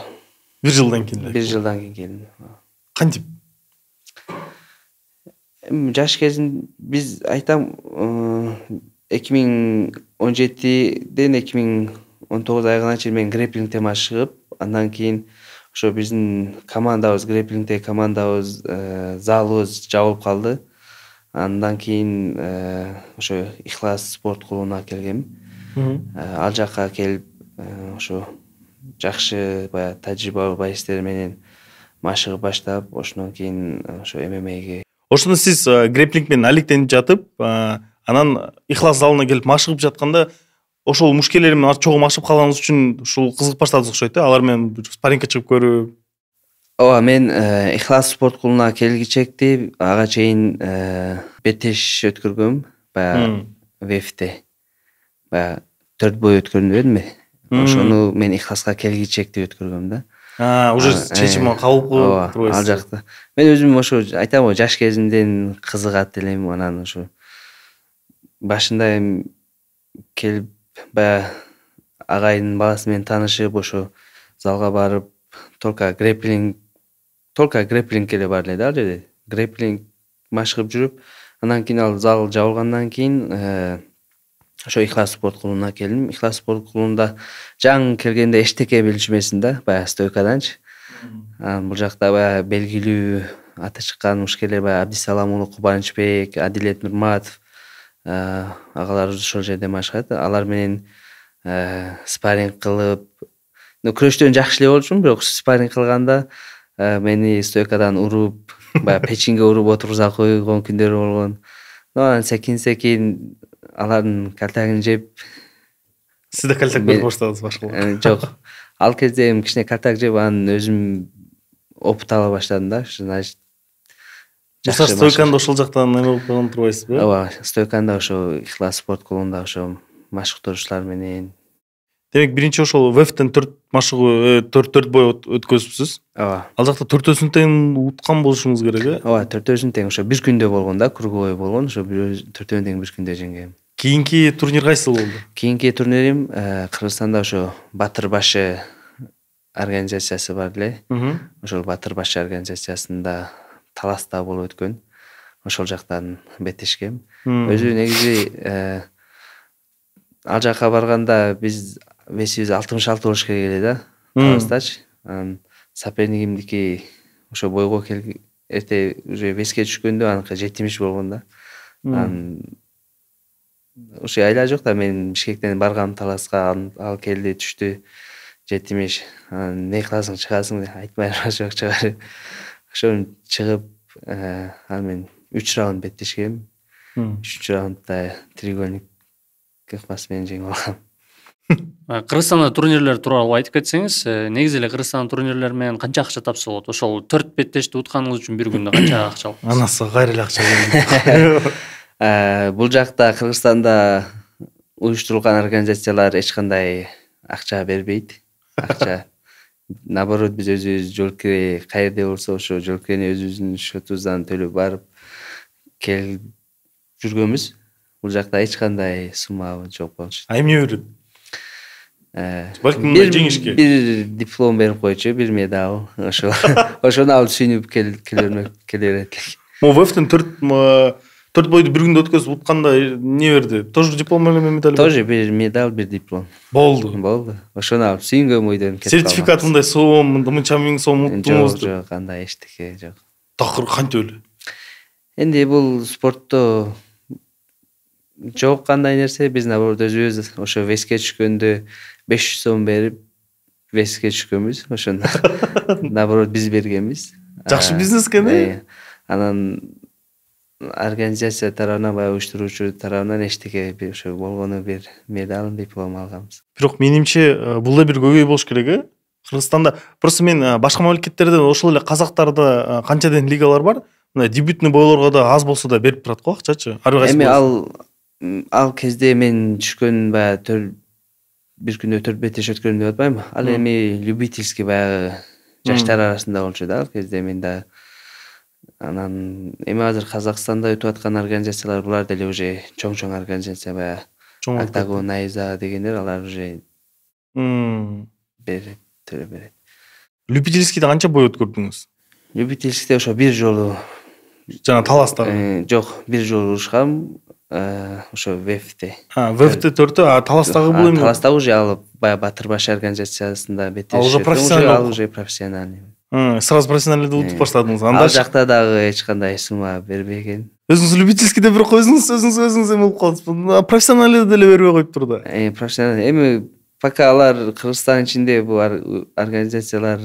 Бир жылдан кийин эле. бир жылдан кийин келдим. Кантип? Жаш кезим биз айтам 2017ден 2019 айына чейин мен грэпплингте машыгып, андан кийин ошо биздин командабыз, грэпплингте командабыз, залыбыз жабылып калды. Андан кийин ошо Ихлас спорт клубуна келгем. Ал жакка келип ошо жакшы баягы тажрыйба байстер менен машыгып баштап, ошондон кийин ошо ММАге. Ошондо сиз грэпплинг менен алектенип жатып, анан Ихлас залына келип машыгып жатканда, ошол мушкелер менен чогуу машыгып калганыңыз үчүн ушул кызыгып баштадыңыз окшойт да, алар менен спаррингге чыгып көрүп. Ооба, мен Ихлас спорт клубуна келгичекти ага чейин бетеш өткөргөм, баягы ВФТ. Баягы 4 бой өткөрдүм дебедимби? Ошону мен Ихласка келгичекти өткөргөм да. Уже чечим кабыл кылып турбайсыз. Ал жакта. Мен өзүм ошо айтам го, жаш кезимден кызыгат элем, анан ошо башында эми келип баягы агайдын баласы менен таанышып, ошо залга барып, только грэпплингке эле бар эле да ал жерде. Грэпплинг машыгып жүрүп, андан кийин ал зал жабылгандан кийин ошо Ихлас спорт клубуна келдим. Ихлас спорт клубунда жаңы келгенде эчтеке билишмесин да, баягы стойкаданчы. Бул жакта баягы белгилүү аты чыккан мушкелер, баягы Абдисалам уулу Кубанычбек, Адилет Нурматов агалар ошол жерде машыгат. Алар менен спарринг кылып, күрөштөн жакшы эле болчумун, бирок спарринг кылганда мени стойкадан уруп, баягы печенге уруп отургуза койгон күндөр болгон. Анан секин алардын кальтагын жеп, Сиз да кальтак берип баштадыңыз башкаларга? Жок. Ал кезде эми кичине кальтак жеп, анан өзүм опыт ала баштадым да. Значит, стойканда ошол жактан эме болуп калган турбайсызбы? Ооба, стойканда ошо Ихлас спорт клубунда ошо машыктырушуулар менен. Демек, биринчи ошол ВФТен 4 машыгуу, 4 бой өткөзүпсүз. Ооба. Ал жакта 4-өсүн тең уткан болушуңуз керек, э? Ооба, 4-өсүн тең ошо бир күндө болгон да, круговой болгон, ошо 4-өсүн тең бир күндө жеңгем. Кийинки турнир кайсы болду? Кийинки турнирим Кыргызстанда ошо Батыр башы организациясы бар эле. Ошол Батыр башы организациясында Таласта болуп өткөн. Ошол жактан бетешкем. Өзү негизи ал жакка барганда биз весибиз 66 болуш керек эле да, Таластачы. Сопернигимдики ошо бойго эрте уже веске түшкөндө аныкы 70 болгон да. Ошо айла жок да, мен Бишкектен баргам Таласка, ал келди, түштү 70. Не кыласың, чыгасың деп айтмай жок, чыгар. Ошону чыгып, ал мен 3 раунд беттешкем. 3 раундда треугольник кыкмасы менен жеңип алгам. Кыргызстанда турнирлер тууралуу айтып кетсеңиз, негизи эле Кыргызстандын турнирлери менен канча акча тапса болот? Ошол 4 беттешти утканыңыз үчүн бир күндө канча акча аласыз? Анасы кайра эле акча келди. Бул жакта Кыргызстанда уюштурулган организациялар эч кандай акча бербейт. Акча наоборот биз өзүбүз жолкире каерде болсо ошо жолкирени өзүбүздүн счетубуздан төлөп барып келип жүргөнбүз. Бул жакта эч кандай сумма жок болчу. Эмне берет? Балким жеңишке. Бир диплом берип койчу, бир медаль. Ошону алып сүйүнүп келе берет элек. ВФТен 4 бойду бир күндө өткөзүп утканда эмне берди? Тоже диплом менен медаль? Тоже бир медаль, бир диплом. Болду. Ошону алып сүйүнгөн бойдон кетип калган. Сертификат мындай сом, мынча миң сом уттуңуз. Жок, андай эчтеке жок. Такыр кантип эле? Энди бул спортто жок кандай нерсе, биз наоборот өзүбүз ошо веске түшкөндө 500 сом берип веске түшкөнбүз. Ошону наоборот биз бергенбиз. Жакшы бизнес экен. Анан организация тарабынан, баягы уюштуруучу тарабынан эчтеке ошо болгону бир медаль, диплом алганбыз. Бирок менимче бул да бир көбөй болуш керек, Кыргызстанда просто мен башка мамлекеттерде ошол эле казактарда канчаден лигалар бар. Мына дебютный бойлорго да аз болсо да берип турат го акчачы. Эми ал кезде мен түшкөн баягы бир күндө 4 беттеш өткөрдүм деп атпайбы? Ал эми любительский баягы жаштар арасында болчу да ал кезде мен да. Анан эми азыр Казакстанда өтүп аткан организациялар булар деле уже чоң организация, баягы Октагон, Айза дегендер, алар уже төлөп берет. Любительскийде канча бой өткөрдүңүз? Любительскийде ошо бир жолу жана таластагы. Жок, бир жолу урушкам. Ошо ВФТ. ВФТ 4, таластагы бул эми. Таластагы уже ал баягы Батырбаш организациясында беттеш. Ал уже профессионал. Ал уже профессиональный. Сразу профессионалды утуп баштадыңыз. Ал жакта дагы эч кандай сумма бербеген. Өзүңүз любительскийде бирок өзүңүз эме болуп калдыңыз. Профессионалды деле бербей коюп тур да. Профессионал. Эми пока алар Кыргызстан ичинде бул организациялар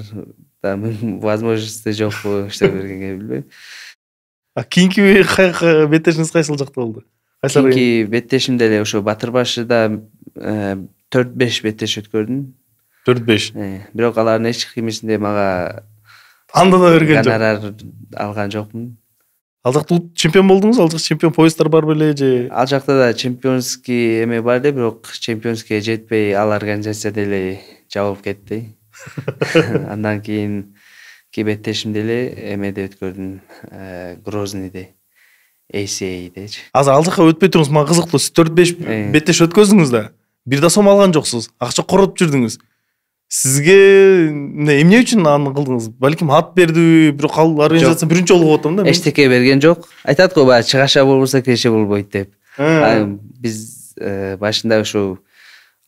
да возможности жокпу иштеп бергенге билбейм. Кийинки беттешиңиз кайсыл жакта болду? Кийинки беттешим деле ошо Батырбашыда 4-5 беттеш өткөрдүм. 4-5. Бирок алардын эч кимисинде мага анда да берген жок. Гонорар алган жокмун. Ал жакта чемпион болдуңуз? Ал жакта чемпион поезддар бар беле же? Ал жакта да чемпионский эме бар эле, бирок чемпионскийге жетпей ал организация деле жабылып кетти. Андан кийинки беттешим деле эмеде өткөрдүм, Грознийде. ACA'дечи. Азыр ал жака өтпөй туруңуз, мага кызыктуу. Сиз 4-5 беттеш өткөздүңүз да. Бир да сом алган жоксуз. Акча коротуп жүрдүңүз. Сизге эмне үчүн аны кылдыңыз? Балким ат бердиби, бирок ал организация биринчи жолу болуп атам да. Эчтеке берген жок. Айтат го баягы чыгаша болбосо киреше болбойт деп. Биз башында ошо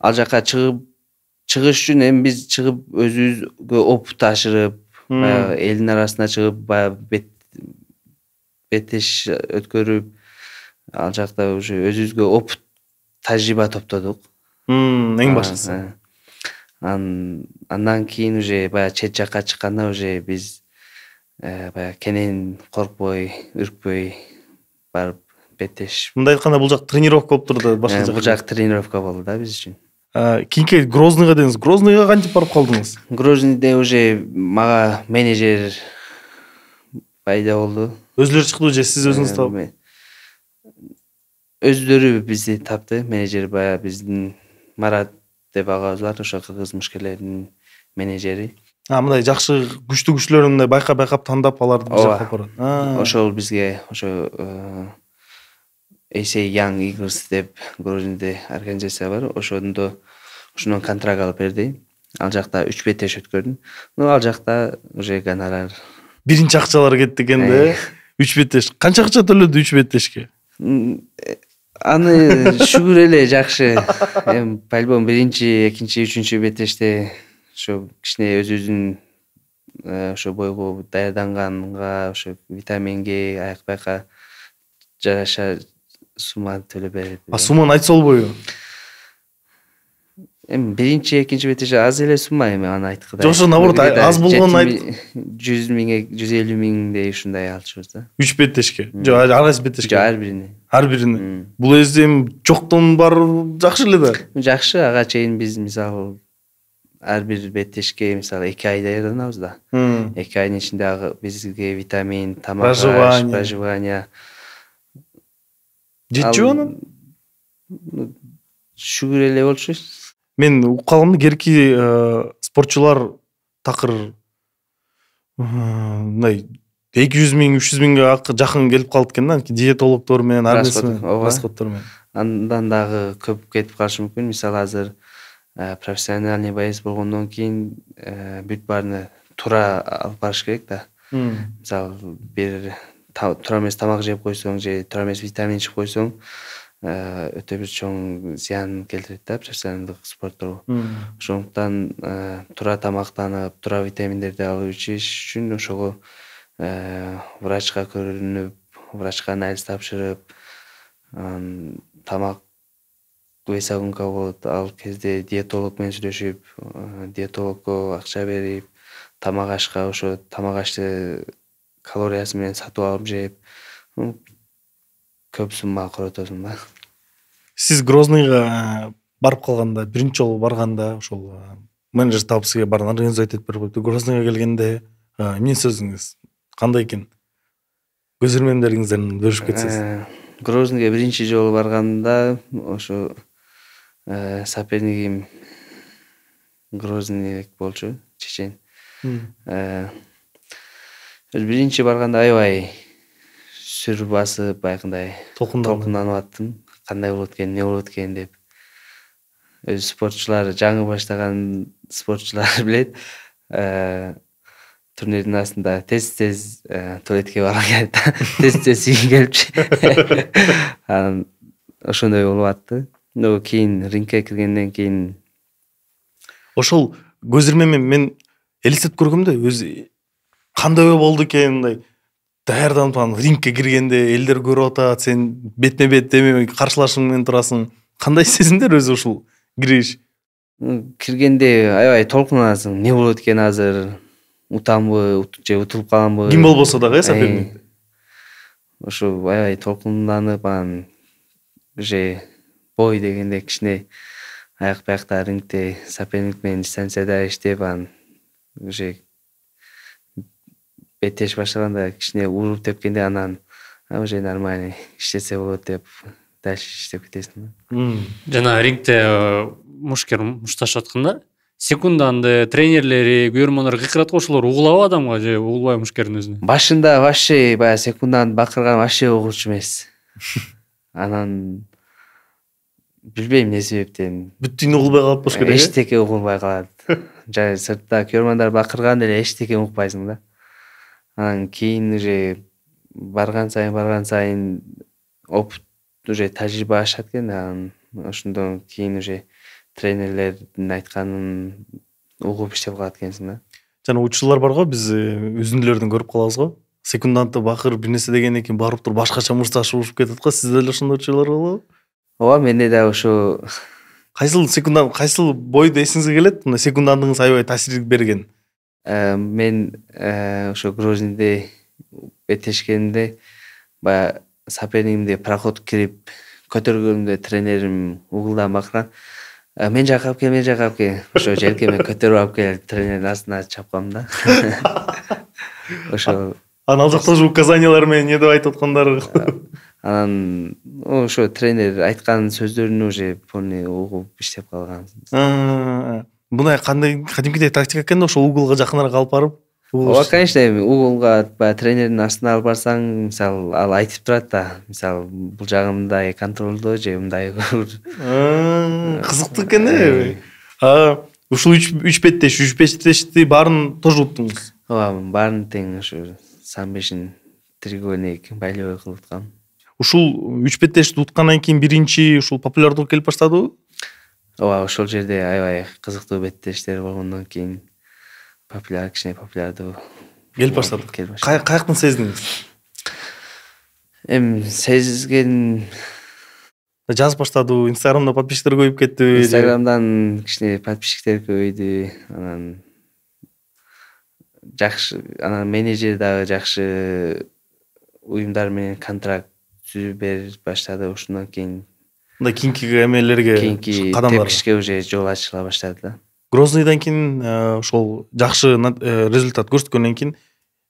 ал жака чыгыш үчүн эми биз чыгып өзүбүзгө опыт ашырып, баягы элдин арасына чыгып, баягы беттеш өткөрүп, ал жакта уже өзүбүзгө опыт, тажрыйба топтодук. Эң башкысы. Андан кийин уже баягы чет жакка чыкканда уже биз баягы кенен коркпой, үркпөй барып беттеш. Мындай айтканда бул жак тренировка болуп турду башка жак. Бул жак тренировка болду да биз үчүн. Кийинки Грознийга дедиңиз. Грознийга кантип барып калдыңыз? Грознийде уже мага менеджер пайда болду. Өзүлөрү чыкты же сиз өзүңүз таап? Өздөрү бизди тапты. Менеджер баягы биздин Марат деп агабыз бар, ошо кыргыз мушкерлердин менеджери. Мындай жакшы күчтүү күчлөрүн мындай байкап тандап аларды биз жакка алып барат. Ошол бизге ошо AC Young Eagles деп Грознийде организация бар. Ошонун контракт алып берди. Ал жакта 3 беттеш өткөрдүм. Ал жакта уже гонорар. Биринчи акчалар кетти экен да. 3 беттеш. Канча акча төлөдү 3 беттешке? Аны шүгүр эле жакшы. Эми по-любому биринчи, экинчи, үчүнчү беттеште ошо кичине өзүбүздүн ошо бойго даярданганга, ошо витаминге, аяк байка жараша сумма төлөп берет. Сумманы айтса болбойбу? эми биринчи экинчи беттеш аз эле сумма эми аны айткыдай. Жокшо наоборот аз болгонун айт. 100 миң 150 миңдей ушундай алышыбыз да. 3 беттешке. Жок, ар кайсы беттешке? Жок, ар бирине. Ар бирине. Бул эми жоктон бар жакшы эле да. Жакшы, ага чейин биз мисалы ар бир беттешке мисалы 2 ай даярданабыз да. 2 айдын ичинде ага бизге витамин, тамак, проживание. Жетчү анан? Шүгүр эле болчу. Мен угуп калгам керки спортчулар такыр мындай 200 миң 300 миңге жакын келип калат экен да, диетологдор менен, расходдор менен. Андан дагы көп кетип калышы мүмкүн. Мисалы азыр профессиональный боец болгондон кийин бүт баарын туура алып барыш керек да. Мисалы бир туура эмес тамак жеп койсоң же туура эмес витамин ичип койсоң өтө бир чоң зыян келтирет да профессионалдык спортторго. Ошондуктан туура тамактанып, туура витаминдерди алып ичиш үчүн ошого врачка көрүнүп, врачка анализ тапшырып, тамак весогонка болот. Ал кезде диетолог менен сүйлөшүп, диетологко акча берип, тамак ашка ошо тамак ашты калориясы менен сатып алып жеп, көп сумма коротосуң да. Сиз Грозныйга барып калганда, биринчи жолу барганда, ошол менеджер таап сизге баарын организовать этип берип коюпту. Грозныйга келгенде эмне сөзүңүз кандай экен? Көз ирмемдериңизден бөлүшүп кетсеңиз. Грозныйга биринчи жолу барганда ошо сопернигим Грозный болчу, чечен. Биринчи барганда аябай сүр басып, байкындай толкунданып аттым. Кандай болот экен, эмне болот экен деп. Өз спортчулар, жаңы баштаган спортчулар билет. Турнирдин астында тез туалетке барган келип, тез ийин келипчи. Анан ошондой болуп атты. Но кийин рингке киргенден кийин ошол көз ирмемен мен элестетип көргөмдө өзү кандай болду экен, мындай даярданып анан рингке киргенде элдер көрүп атат, сен бетме бет эме каршылашың менен турасың. Кандай сезимдер өзү ушул кириш? Киргенде аябай толкунасың. Не болот экен азыр? Утамбы же утулуп каламбы? Ким болбосо дагы соперник. Ошо аябай толкунданып, анан же бой дегенде кичине аяк биякта рингде соперник менен дистанцияда иштеп, анан уже беттеш баштаганда кичине уруп тепкенде анан уже нормально иштесе болот деп дальше иштеп кетесиң. Жана рингде мушкер мушташып атканда секунданды тренерлери, күйөрмөндөр кыйкырат го, ошолор угулабы адамга же угулбайбы мушкердин өзүнө? Башында вообще баягы секунданды бакырган вообще угурчу эмес. Анан билбейм эмне себептен. Бүттүн угулбай калат болуш керек. Эчтеке угулбай калат. Жай сыртта күйөрмөндөр бакырган деле эчтеке укпайсың да. Анан кийин уже барган сайын опыт уже тажрыйба ашат экен. Анан ошондон кийин уже тренерлердин айтканын угуп иштеп калат экенсиң да. Жана учурлар бар го, биз үзүндүлөрдөн көрүп калабыз го. Секунданты бакыр бир нерсе дегенден кийин барып туруп башкача мурташып уруп кетет го. Сизде деле ошондой учурлар болобу? Ооба, менде да ошо. Кайсыл бойду эсиңизге келет? Мына секундандыгыңыз аябай таасир берген. Мен ошо Грознийде беттешкенде баягы сопернигимди проход кирип көтөргөндө тренерим угулдан бакырган. Мен жакка алып кел. Ошо желкеме көтөрүп алып келип тренердин астына чапкам да. Ошо анан ал жакта уже указаниялар менен не деп айтып аткандары. Анан ошо тренер айткан сөздөрүн уже полный угуп иштеп калган. Мына кандай кадимкидей тактика экен да, ошо углга жакыныраак алып барып. Ооба, конечно, эми углга баягы тренердин астына алып барсаң, мисалы ал айтып турат да. Мисалы бул жагы мындай контролдо же мындай. Кызыктуу экен да. Ушул 3 беттешти баарын тоже уттуңуз? Ооба, баарын тең ошо самбешин треугольник байлоо кылып уткам. Ушул 3 беттешти уткандан кийин биринчи ушул популярдуу келип баштадыбы? Ооба, ошол жерде аябай кызыктуу беттештер болгондон кийин кичине популярдуу келип баштады. Каяктан сездиңиз? Сезген жазып баштадыбы, Инстаграмда подписчиктер көбөйүп кеттиби? Инстаграмдан кичине подписчиктер көбөйдү. Анан жакшы, анан менеджер дагы жакшы уюмдар менен контракт түзүп берип баштады. Ошондон кийин Мындай кийинки эмелерге, кийинки кадамдарга. тепкичке уже жол ачыла баштады да. Грозныйдан кийин ошол жакшы результат көрсөткөндөн кийин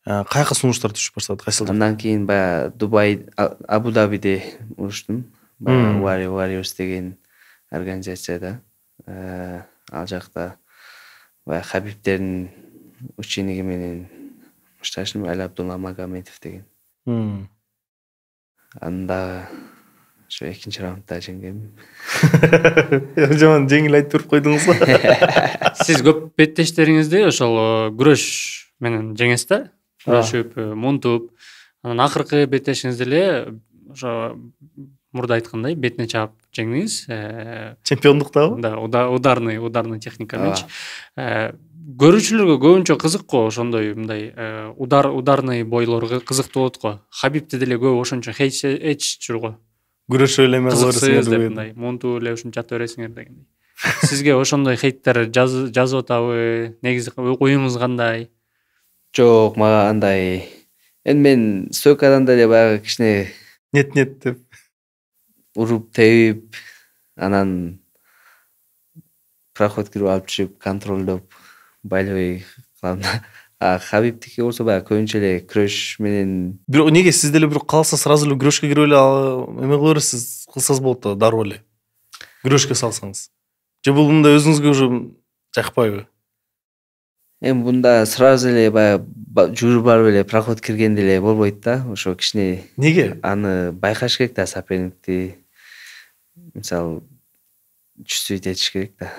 каяка сунуштар түшүп баштады, кайсыл? Андан кийин баягы Дубай, Абу Дабиде уруштум. Баягы Warriors деген организацияда. Ал жакта баягы Хабибтердин учениги менен мушташым Али Абдулла Магомедов деген. Анда ошо экинчи раундда жеңгем. Жаман жеңил айтып туруп койдуңуз го. Сиз көп беттештериңизди ошол күрөш менен жеңесиз да? Күрөшүп, мунтуп. Анан акыркы беттешиңизди эле ошо мурда айткандай бетине чаап жеңдиңиз. Чемпиондуктабы? Да, ударный техника мененчи. Көрүүчүлөргө көбүнчө кызык го ошондой мындай ударный бойлор кызыктуу болот го. Хабибти деле көп ошончо айтышчу го. Күрөшүп эле эме кыла Кызыксыз деп бересиңер. мындай мунтуп эле ушинтип жата бересиңер дегендей. Сизге ошондой хейттер жазып атабы? Негизи оюңуз кандай? Жок, мага андай. Эми мен стойкадан деле баягы кичине Нет деп. уруп тебип, анан проход кирип алып түшүп, контролдоп, байлой кылам. Хабибтики болсо баягы көбүнчө эле күрөш менен. Бирок неге сиз деле бирок кааласа сразу эле күрөшкө кирип эле эме кыла бересиз, кылсаңыз болот да, дароо эле. Күрөшкө салсаңыз. Же бул мындай өзүңүзгө уже жакпайбы? Эми мында сразу эле баягы жүрүп барып эле проход киргенде эле болбойт да. Ошо кичине Неге? аны байкаш керек да, соперникти. Мисалы, чувствовать этиш керек да.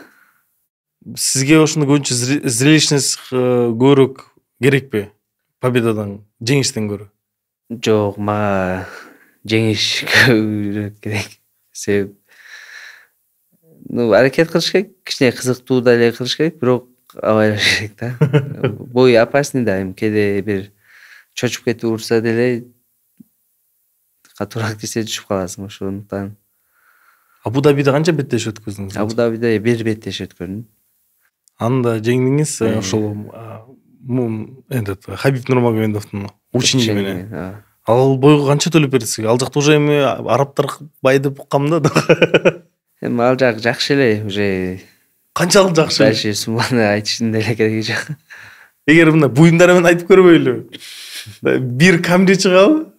Сизге ошондо көбүнчө зрелищность көбүрөөк керекпи? Победадан, жеңиштен көрө? Жок, мага жеңиш көбүрөөк керек. Себеп аракет кылыш керек, кичине кызыктуу да эле кылыш керек, бирок абайлаш керек да. Бой опасный да, эми кээде бир чочуп кетип урса деле катуураак тисе түшүп каласың. Ошондуктан Абу Дабиде канча беттеш өткөздүңүз? Абу Дабиде бир беттеш өткөрдүм. Анда жеңдиңиз ошол Хабиб Нурмагомедовдун учениги менен. Ал бойго канча төлөп берди сизге? Ал жакта уже эми арабтар бай деп уккам да. Эми ал жак жакшы эле, уже Канчалык жакшы? дальше сумманы айтыштын деле кереги жок. Эгер мындай буюмдар менен айтып көрбөйлү. Бир камри чыгабы?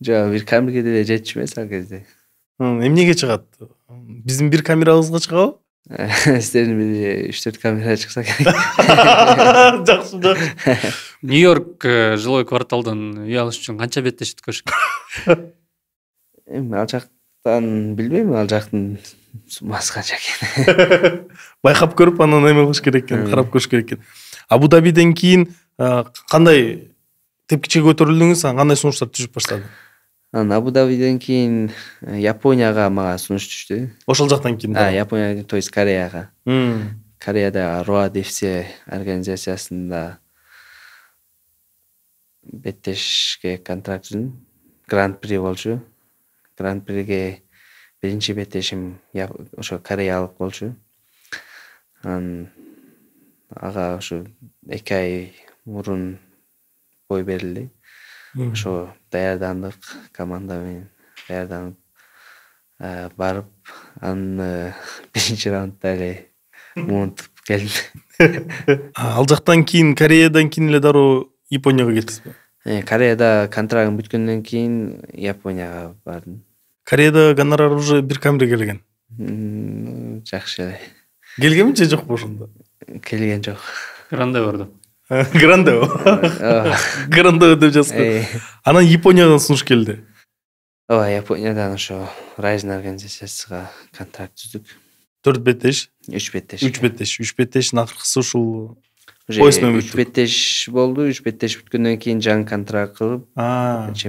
Жок, бир камерге деле жетчү эмес ал кезде. Эмнеге чыгат? Биздин бир камерабызга чыгабы? Сиздердин бир 3-4 камера чыкса керек. Жакшы, жакшы. Нью-Йорк жилой кварталдан үй алыш үчүн канча беттеш өткөрүш керек? Эми ал жактан билбейм, ал жактын суммасы канча экен. Байкап көрүп анан эме кылыш керек экен, карап көрүш керек экен. Абу Дабиден кийин кандай тепкичке көтөрүлдүңүз, кандай сунуштар түшүп баштады? Анан Абу Дабиден кийин Японияга мага сунуш түштү. Ошол жактан кийин. Япония, то есть Кореяга. Кореяда Road FC организациясында беттешке контракт түздүм. Гран-при болчу. Гран-приге биринчи беттешим ошо кореялык болчу. Анан ага ошо 2 ай мурун бой берилди. Ошо даярдандык, команда менен даярданып барып, анын биринчи раундда эле мунтуп келдим. Ал жактан кийин Кореядан кийин эле дароо Японияга кеттизби? Кореяда контрагым бүткөндөн кийин Японияга бардым. Кореяда гонорар уже бир камера келген. Жакшы эле. Келгенби же жокпу ошондо? Келген жок. Гранде көрдүм. Грандео. Грандео деп жазган. Анан Япониядан сунуш келди. Ооба, Япониядан ошо Ryzen организациясыга контракт түздүк. 4 беттеш? 3 беттеш. 3 беттеш. 3 беттештин акыркысы ушул 3 беттеш болду. 3 беттеш бүткөндөн кийин жаңы контракт кылып.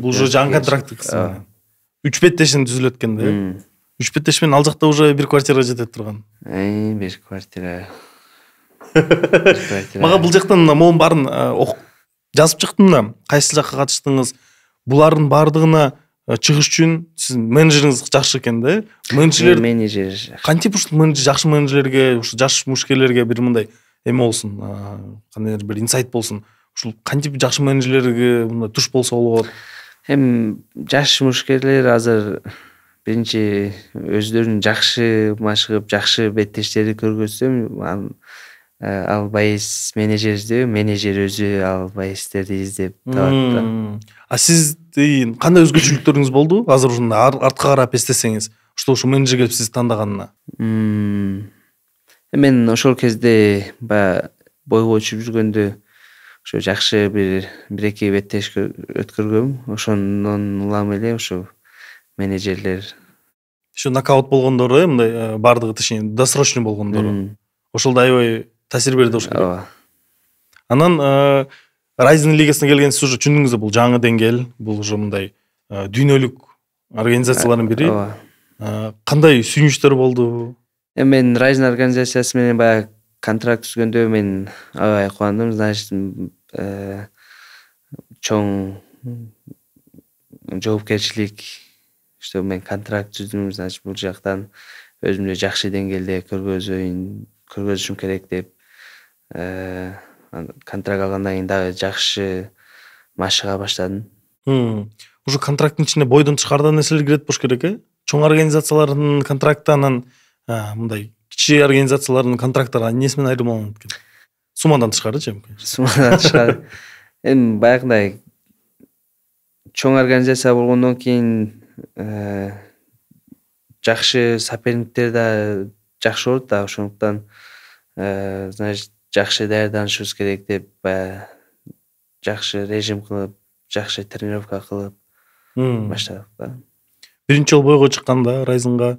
Бул уже жаңы контракт кылсын. 3 беттештен түзүлөт экен да. 3 беттеш менен ал жакта уже бир квартира жетет турган. Бир квартира. Мага бул жактан могун баарын жазып чыктым да, кайсы жакка катыштыңыз? Булардын бардыгына чыгыш үчүн сиздин менеджериңиз жакшы экен да. Менеджерлер менеджер кантип ушул жакшы менеджерлерге, ушул жаш мушкерлерге бир мындай эме болсун, кандайдыр бир инсайт болсун. Ушул кантип жакшы менеджерлерге мындай туш болсо болот? Эми жаш мушкерлер азыр биринчи өздөрүн жакшы машыгып, жакшы беттештерди көргөзсө, ал байыз менеджер издебей, менеджер өзү ал байыздерди издеп табат да. А сиздин кандай өзгөчөлүктөрүңүз болду? Азыр ушундай артка карап эстесеңиз, ушул менеджер келип сизди тандаганына. Мен ошол кезде баягы бойго өчүп жүргөндө ошо жакшы бир эки беттеш өткөргөм. Ошондон улам эле ошо менеджерлер Ошо нокаут болгондору, мындай бардыгы точнее досрочный болгондору. Ошол да аябай таасир берди ошол. ооба. Анан Ryzen лигасына келген сиз уже түшүндүңүз да, бул жаңы деңгээл, бул уже мындай дүйнөлүк организациялардын бири. Ооба. Кандай сүйүнүчтөр болду? Мен Ryzen организациясы менен баягы контракт түзгөндө мен аябай кубандым. Значит, чоң жоопкерчилик, что мен контракт түздүм, значит, бул жактан өзүмдү жакшы деңгээлде көргөзүшүм керек деп контракт алгандан кийин дагы жакшы машыга баштадым. Ушу контракттын ичине бойдон тышкарыдан нерселер кирет болуш керек, Чоң организациялардын контракты анан мындай кичи организациялардын контракттары эмнеси менен айырмаланат экен? Суммадан тышкарычы? Суммадан тышкары. Эми баягындай чоң организация болгондон кийин жакшы соперниктер да жакшы болот да, ошондуктан значит жакшы даярданышыбыз керек деп баягы жакшы режим кылып, жакшы тренировка кылып баштадык да. Биринчи жолу бойго чыкканда Ryzenга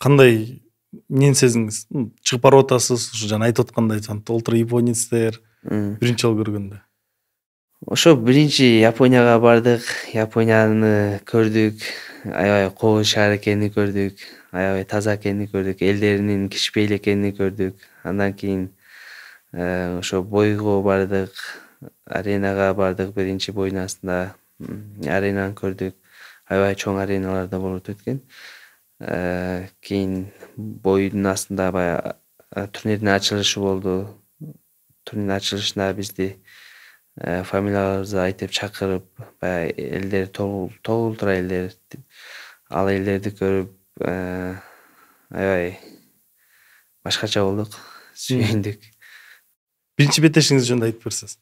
кандай эмнени сездиңиз? Чыгып барып атасыз, ушу жана айтып аткандай толтура японецтер биринчи жолу көргөндө. Ошо биринчи Японияга бардык, Японияны көрдүк, аябай кооз шаар экенин көрдүк, аябай таза экенин көрдүк, элдеринин кичпейли экенин көрдүк. Андан кийин ошо бойго бардык, аренага бардык, биринчи бойдун астында аренаны көрдүк. Аябай чоң ареналарда болуп өткөн. Кийин бойдун астында баягы турнирдин ачылышы болду. Турнирдин ачылышында бизди фамилиябызды айтып чакырып, баягы элдер толтура элдер, ал элдерди көрүп аябай башкача болдук, сүйүндүк. Биринчи беттешиңиз жөнүндө айтып берсеңиз.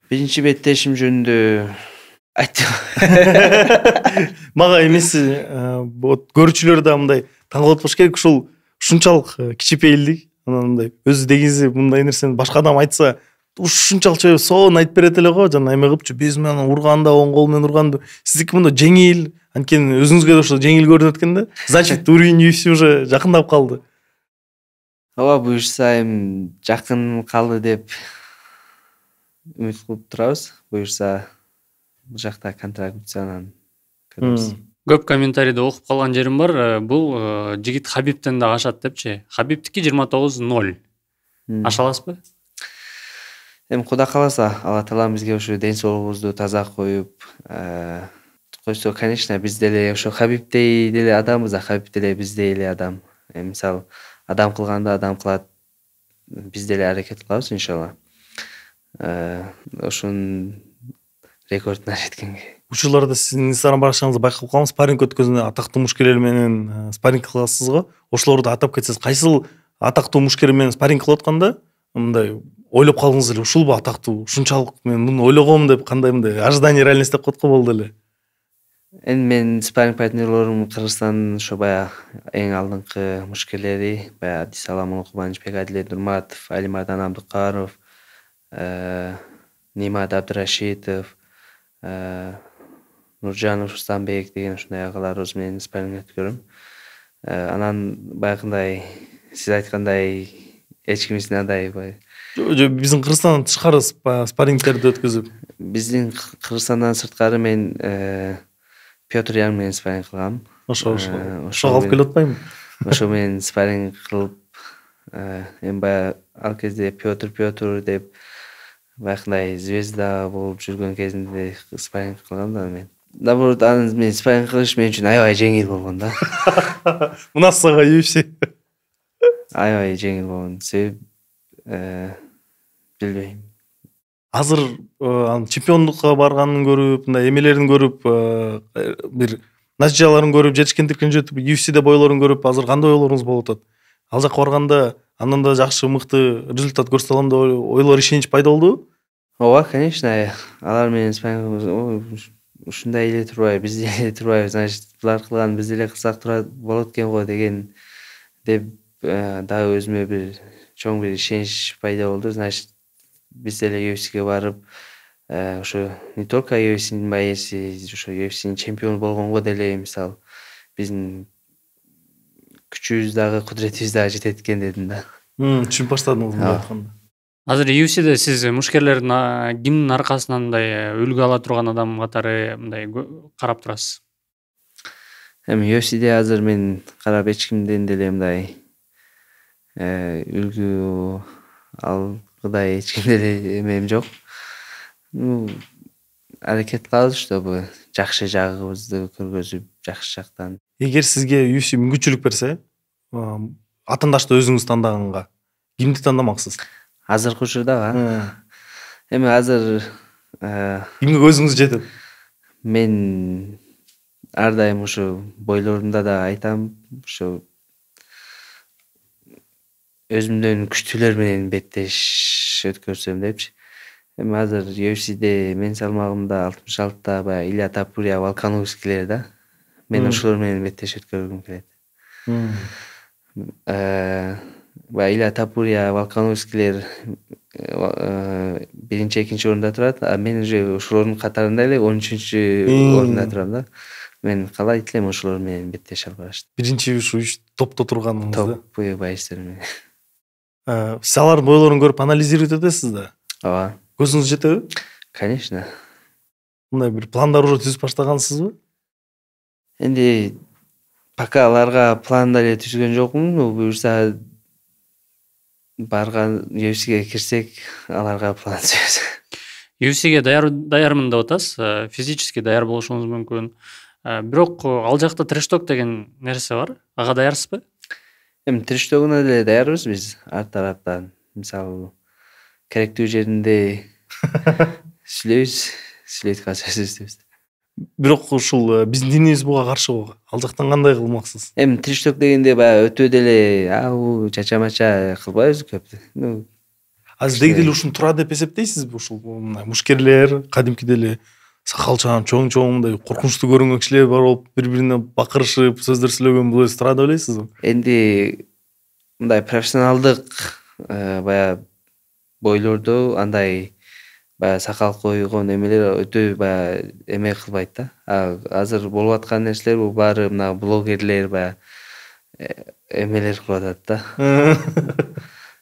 Биринчи беттешим жөнүндө айттым. Мага эмеси көрүүчүлөр да мындай таң калып болуш керек, ушунчалык кичипейилдик, анан мындай өзү дегизи мындай нерсени башка адам айтса, ушунчалык сонун айтып берет эле го, жана эме кылыпчы, биз менен урганда, оң кол менен урганды. Сиздики мындай жеңил, анткени өзүңүзгө да ошо жеңил көрүнөт экен да. Значит, уровень UFC уже жакындап калды. Ооба, буюрса эми жакын калды деп үмүт кылып турабыз. Буюрса бул жакта контракт бүтсө анан көрөбүз. Көп комментарийде окуп калган жерим бар. Бул жигит Хабибтен да ашат депчи. Хабибтики 29-0. Аша аласызбы? Эми Кудай кааласа, Алла Таалам бизге ошо ден соолугубузду таза коюп койсо, конечно, биз деле ошо Хабибдей деле адамбыз, Хабиб деле биздей эле адам. Мисалы, адам кылганды адам кылат, биз деле аракет кылабыз иншалла. Ошонун рекордуна жеткенге. Учурларда сиздин Instagram баракчаңызды байкап калам, спарринг өткөзгөндө атактуу мушкерлер менен спарринг кыласыз го. Ошолорду атап кетсеңиз, кайсыл атактуу мушкер менен спарринг кылып атканда мындай ойлоп калдыңыз эле, ушулбу атактуу, ушунчалык мен муну ойлогом деп, кандай мындай ожидание реальность деп коет го, болду эле. Эми менин спарринг партнерлорум Кыргызстандын ошо баягы эң алдыңкы мушкерлери, баягы Дисаламов Кубанычбек, Адилет Нурматов, Алимардан Абдыкаров, Нимат Абдырашитов, Нуржанов Рустамбек деген ушундай агаларыбыз менен спарринг өткөрөм. Анан баягындай сиз айткандай эч кимисин андай биздин Кыргызстандан тышкары спаррингтерди өткөзүп. Биздин Кыргызстандан сырткары мен Петр Ян менен спарринг кылгам. Ошо алып келип атпайбы? Ошо менен спарринг кылып, эми баягы ал кезде Петр деп баягындай звезда болуп жүргөн кезинде спарринг кылгам да мен. наоборот аны мен спарринг кылыш мен үчүн аябай жеңил болгон да. Мунасага UFC. Аябай жеңил болгон себеп билбейм. Азыр анын чемпиондукка барганын көрүп, мындай эмелерин көрүп, бир натыйжаларын көрүп, жетишкендикин жетип, UFC'де бойлорун көрүп, азыр кандай ойлоруңуз болуп атат? Ал жакка барганда андан да жакшы мыкты результат көрсөтө алам деп ойлор, ишенич пайда болдубу? Ооба, конечно. Алар менен спарринг ушундай эле турбайбы, биз эле турбайбы, значит, булар кылган биз эле кылсак болот экен го деп дагы өзүмө бир чоң бир ишенич пайда болду. Значит, биз эле UFC'ге барып, ошо не только UFC'нин баеси, ошо UFC'нин чемпиону болгонго деле мисалы биздин күчүбүз дагы, кудуретибиз дагы жетет экен дедим да. Түшүнүп баштадыңыз мындай айтканда. Азыр UFC'де сиз мушкерлердин кимдин аркасынан мындай үлгү ала турган адам катары мындай карап турасыз? Эми UFC'де азыр мен карап эч кимден деле мындай үлгү алгыдай эч кимде деле эмем жок. Аракет кылабыз, чтобы жакшы жагыбызды көргөзүп, жакшы жактан. Эгер сизге UFC мүмкүнчүлүк берсе, атаандашты өзүңүз тандаганга кимди тандамаксыз? Азыркы учурдабы? Эми азыр кимге көзүңүз жетет? Мен ар дайым ушу бойлорумда да айтам, ушу өзүмдөн күчтүүлөр менен беттеш өткөрсөм депчи. Эми азыр UFC'де мен салмагымда 66-та баягы Илья Тапурия, Волкановскийлер да. Мен ошолор менен беттеш өткөргүм келет. Баягы Илья Тапурия, Волкановскийлер биринчи, экинчи орунда турат, а мен уже ошолордун катарында эле 13-чү орунда турам да. Мен каалайт элем ошолор менен беттеше албашты. Биринчи ушу 3 топто турганыңызды. Топ байыстар менен. Сиз алардын бойлорун көрүп анализировать этесиз да? Ооба. Көзүңүз жетеби? Конечно. Мындай бир пландар уже түзүп баштагансызбы? Энди пока аларга план деле түзгөн жокмун. Буюрса барган UFC'ге кирсек, аларга план түзөбүз. UFC'ге даярмын деп атасыз, физически даяр болушуңуз мүмкүн. Бирок ал жакта трешток деген нерсе бар. Ага даярсызбы? Эми трештогуна деле даярбыз биз ар тараптан. Мисалы керектүү жеринде сүйлөйт сөзүбүз. Бирок ушул биздин динибиз буга каршыбы? Ал жактан кандай кылмаксыз? Эми трешток дегенде баягы өтө деле чача-мача кылбайбыз көп. Азыр деги деле ушун тура деп эсептейсизби? Ушул мушкерлер, кадимки деле сакалчан, чоң-чоң мындай коркунучтуу көрүнгөн кишилер бар болуп, бири-бирине бакырышып, сөздөр сүйлөгөн бул тура деп ойлойсузбу? Энди мындай профессионалдык баягы бойлордо андай баягы сакал койгон эмелер өтө баягы эме кылбайт да. Азыр болуп аткан нерселер бул баары мына блогерлер баягы эмелер кылып атат да.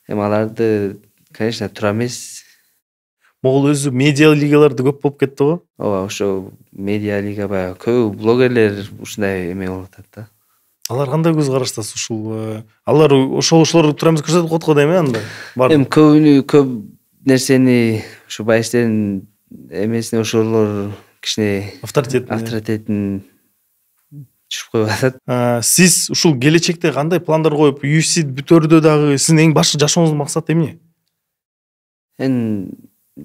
Эми аларды, конечно, туура эмес. Могул өзү медиа лигаларды көп болуп кетти го. Ооба, ошо медиа лига баягы көп блогерлер ушундай эме болуп атат да. Алар кандай көз караштасыз ушул? Алар ошолорду туура эмес көрсөтүп коет го дейм анда. Эми көп нерсени ушу байстердин эмесине ошолор кичине авторитетин түшүп коюп атат. Сиз ушул келечекте кандай пландар коюп, UFC бүтөрдө дагы сиздин эң башкы жашооңуздун максаты эмне?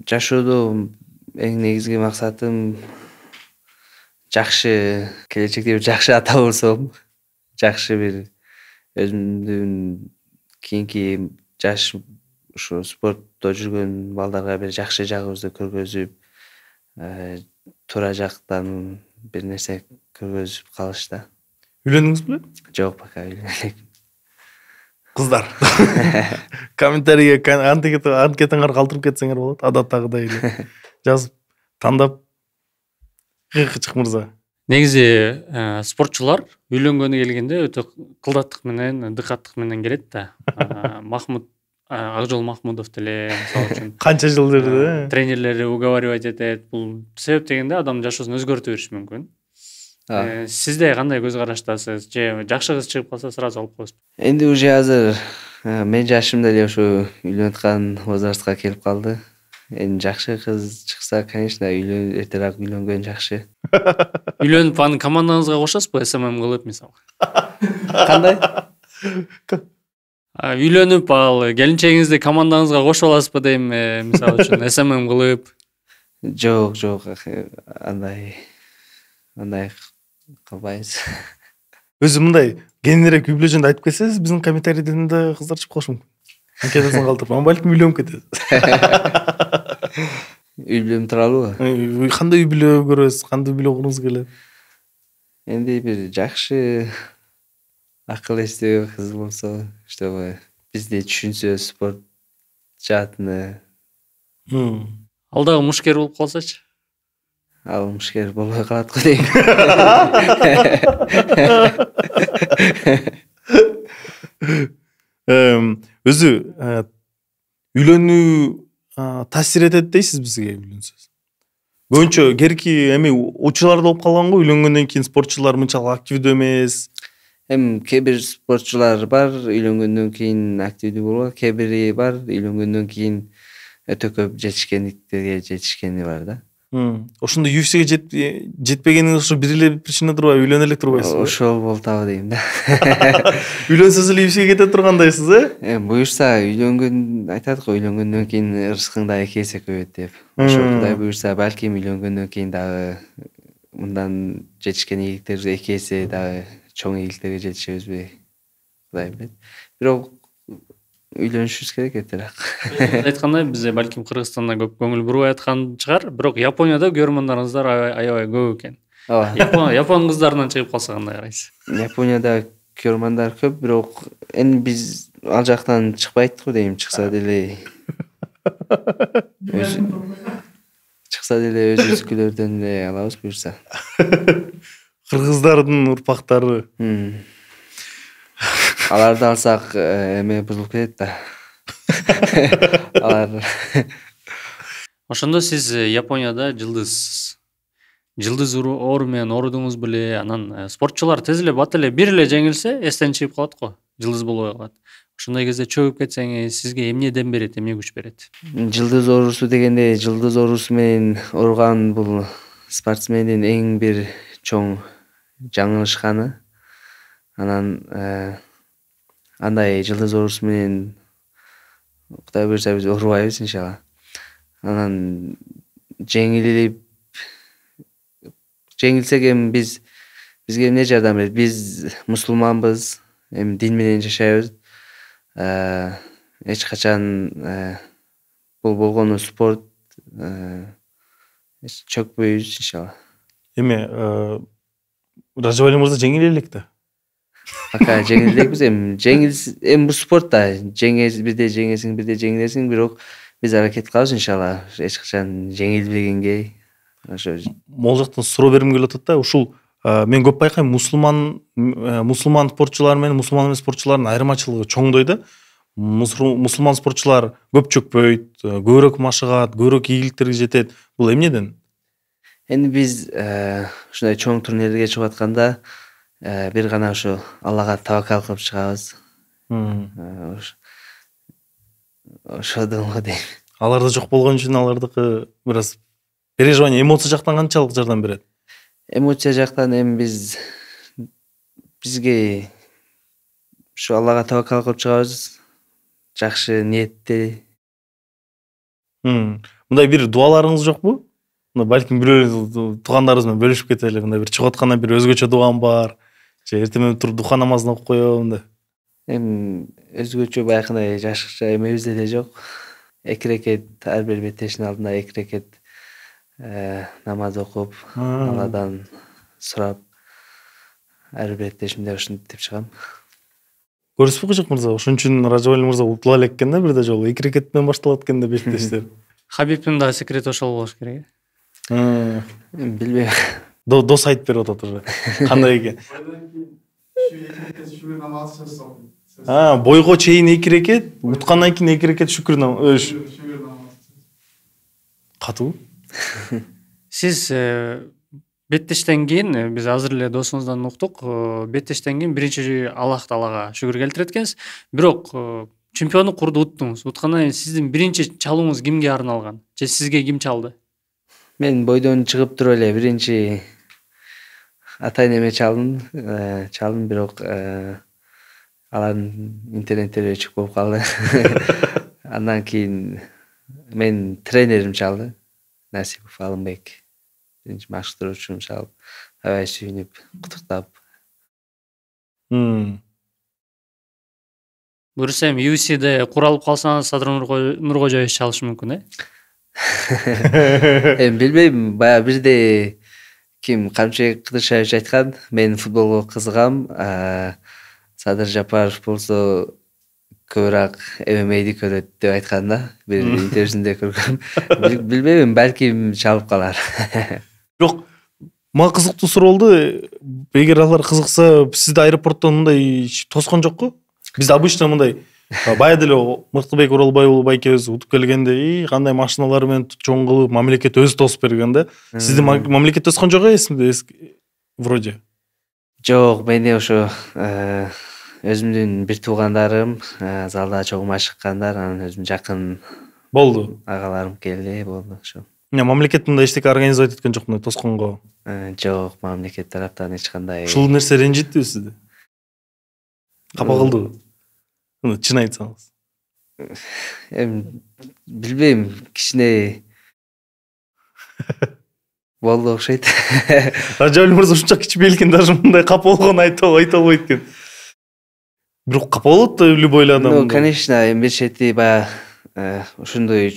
Жашоодо эң негизги максатым жакшы келечекте бир жакшы ата болсом, жакшы бир өзүмдүн кийинки жаш ушу спортто жүргөн балдарга бир жакшы жагыбызды көргөзүп, туура жактан бир нерсе көргөзүп калыш да. Үйлөндүңүз беле? Жок, пока үйлөнбөйм. Кыздар, комментарийге анкетаңар калтырып кетсеңер болот, адаттагыдай эле. Жазып, тандап. Кычык мырза. Негизи спортчулар үйлөнгөнү келгенде өтө кылдаттык менен, дыкаттык менен келет да. Акжол Махмудов деле мисалы үчүн канча жыл берди? Тренерлери уговаривать этет. Бул себеп дегенде адам жашоосун өзгөртө бериши мүмкүн. Сизде кандай көз караштасыз? Же жакшы кыз чыгып калса сразу алып коесузбу? Энди уже азыр мен жашым деле ошо үйлөнүп аткан возрастка келип калды. Эми жакшы кыз чыкса, конечно, эртерээк үйлөнгөн жакшы. Үйлөнүп анын командаңызга кошосузбу, СММ кылып мисалы? Кандай? Үйлөнүп ал келинчегиңизди командаңызга кошуп аласызбы дейм, мисалы үчүн СММ кылып. Жок, андай кылбайбыз. Өзү мындай кененирээк үй бүлө жөнүндө айтып кетсеңиз, биздин комментарийден да кыздар чыгып калышы мүмкүн. Анкетасын калтырып, балким үйлөнүп кетет. Үй бүлөм тууралуубу? Кандай үй бүлө көрөсүз, кандай үй бүлө кургуңуз келет? Энди бир жакшы акыл эстүү кыз болсо, чтобы бизди түшүнсө, спорт жаатыны. Ал дагы мушкер болуп калсачы? Ал мушкер болбой калат го дейм. Өзү үйлөнүү таасир этет дейсиз бизге үйлөнсөз? Көбүнчө керки эми учурлар болуп калган го, үйлөнгөндөн кийин спортчулар мынчалык активдүү эмес. Кээ бир спортчулар бар, үйлөнгөндөн кийин активдүү болуп, кээ бири бар, үйлөнгөндөн кийин өтө көп жетишкени бар да. Ошондо UFC'ге жетпегениңиз ошо бир эле причина турбайбы, үйлөнө элек турбайсызбы? Ошол болуп атабы дейм да. Үйлөнсөз эле UFC'ге кете тургандайсыз, Буюрса үйлөнгөн, айтат го, үйлөнгөндөн кийин ырыскың да 2 эсе көбөйөт деп. Ошо Кудай буюрса, балким үйлөнгөндөн кийин дагы мындан жетишкен ийгиликтер 2 эсе дагы чоң ийгиликтерге жетишебизби? Кудай билет. Бирок үйлөнүшүбүз керек эртерээк. Айткандай, бизде балким Кыргызстанда көп көңүл бурбай аткан чыгар, бирок Японияда көрөрмандарыңыздар аябай көп экен. Ооба. Япон кыздарынан чыгып калса кандай карайсыз? Японияда көрөрмандар көп, бирок эми биз ал жактан чыкпайт го дейм, чыкса деле өзүбүздүкүлөрдөн эле алабыз буюрса. Кыргыздардын урпактары. Аларды алсак эме бузулуп кетет да. Алар. Ошондо сиз Японияда жылдыз оору менен оорудуңуз беле, анан спортчулар тез эле бат эле бир эле жеңилсе эстен чыгып калат го, жылдыз болбой калат. Ошондой кезде чөгүп кетсеңиз, сизге эмне дем берет, эмне күч берет? Жылдыз оорусу дегенде, жылдыз оорусу менен ооруган бул спортсмендин эң бир чоң жаңылышканы. Анан андай жылдыз оорусу менен Кудай буюрса биз оорубайбыз иншалла. Анан жеңилсек эми бизге эмне жардам берет? Биз мусулманбыз, эми дин менен жашайбыз. Эч качан бул болгону спорт чөкпөйбүз иншалла. Эми Ражабали мырза жеңиле элек да. Пока жеңиле элекпиз, эми бул спорт да, бирде жеңесиң, бирде жеңилесиң, бирок биз аракет кылабыз иншалла эч качан жеңилбегенге. Ошо Могул жактан суроо бергим келип атат да, ушул мен көп байкайм, мусулман спортчулар менен мусулман эмес спортчулардын айырмачылыгы чоңдой да. Мусулман спортчулар көп чөкпөйт, көбүрөөк машыгат, көбүрөөк ийгиликтерге жетет. Бул эмнеден? Эми биз ушундай чоң турнирлерге чыгып атканда бир гана ошо Аллага табакал кылып чыгабыз. Ошодон го дейм. Аларда жок болгон үчүн алардыкы бир аз переживание, эмоция жактан канчалык жардам берет? Эмоция жактан эми бизге ушу Аллага табакал кылып чыгабыз. Жакшы ниетте. Мындай бир дуаларыңыз жокпу? Балким бирөө туугандарыбыз менен бөлүшүп кете эле, мындай бир чыгып атканда бир өзгөчө дуам бар. Же эртең менен туруп духа намазын окуп коём да. Эми өзгөчө баягындай жашыкча эмебизде деле жок. 2 рекет ар бир беттештин алдында 2 рекет намаз окуп, Алладан сурап, ар бир беттешимде ушинтип чыгам. Көрүсүзбү Кыжык мырза, ошон үчүн Ражабали мырза утула элек экен да бирде жолу. 2 рекет менен башталат экен да беттештер. Хабибтин да секрети ошол болуш керек. Билбейм. Дос айтып берип атат уже. Кандай экен? Бойго чейин 2 рекет, уткандан кийин 2 рекет шүкүр намаз. Катуу. Сиз беттештен кийин, биз азыр эле досуңуздан уктук, беттештен кийин биринчи Аллах Таалага шүгүр келтирет экенсиз. Бирок чемпиондук уттуңуз. Уткандан кийин сиздин биринчи чалууңуз кимге арналган? Же сизге ким чалды? Мен бойдон чыгып туруп эле биринчи ата энеме чалдым, бирок алардын интернеттери өчүк болуп калды. Андан кийин менин тренерим чалды, Насипов Алымбек, биринчи машыктыруучум чалып, аябай сүйүнүп, куттуктап. Буюрса эми UFC'де куралып калсаңыз Садыр Нуркожоевич чалышы мүмкүн, Эми билбейм, баягы бирде ким Камчыбек Кыдыршевич айткан, мен футболго кызыгам, Садыр Жапаров болсо көбүрөөк ММА'ди көрөт деп айткан да, бир интервьюсунда көргөм. Билбейм, балким чалып калар. Бирок мага кызыктуу суроо болду. Эгер алар кызыкса, сизди аэропорттон мындай тоскон жокпу? Бизде обычно мындай баягы деле Мыктыбек Уралбай уулу байкебиз утуп келгенде, кандай машиналар менен чоң кылып мамлекет өзү тосуп берген да. Сизди мамлекет тоскон жок эсимде вроде. Жок, мени ошо өзүмдүн бир туугандарым, залда чогуу машыккандар, анан өзүмдүн жакын Болду. агаларым келди, болду ошо. Мамлекет мындай эчтеке организовать эткен жок мындай тосконго? Жок, мамлекет тараптан эч кандай. Ушул нерсе ренжиттиби сизди? Капа кылдыбы? Чын айтсаңыз. Эми билбейм, кичине болду окшойт. Ражабил мырза ушунча кичи экен, даже мындай капа болгонун айта албайт экен. Бирок капа болот да любой эле адам. Ну, конечно, эми бир чети баягы ушундай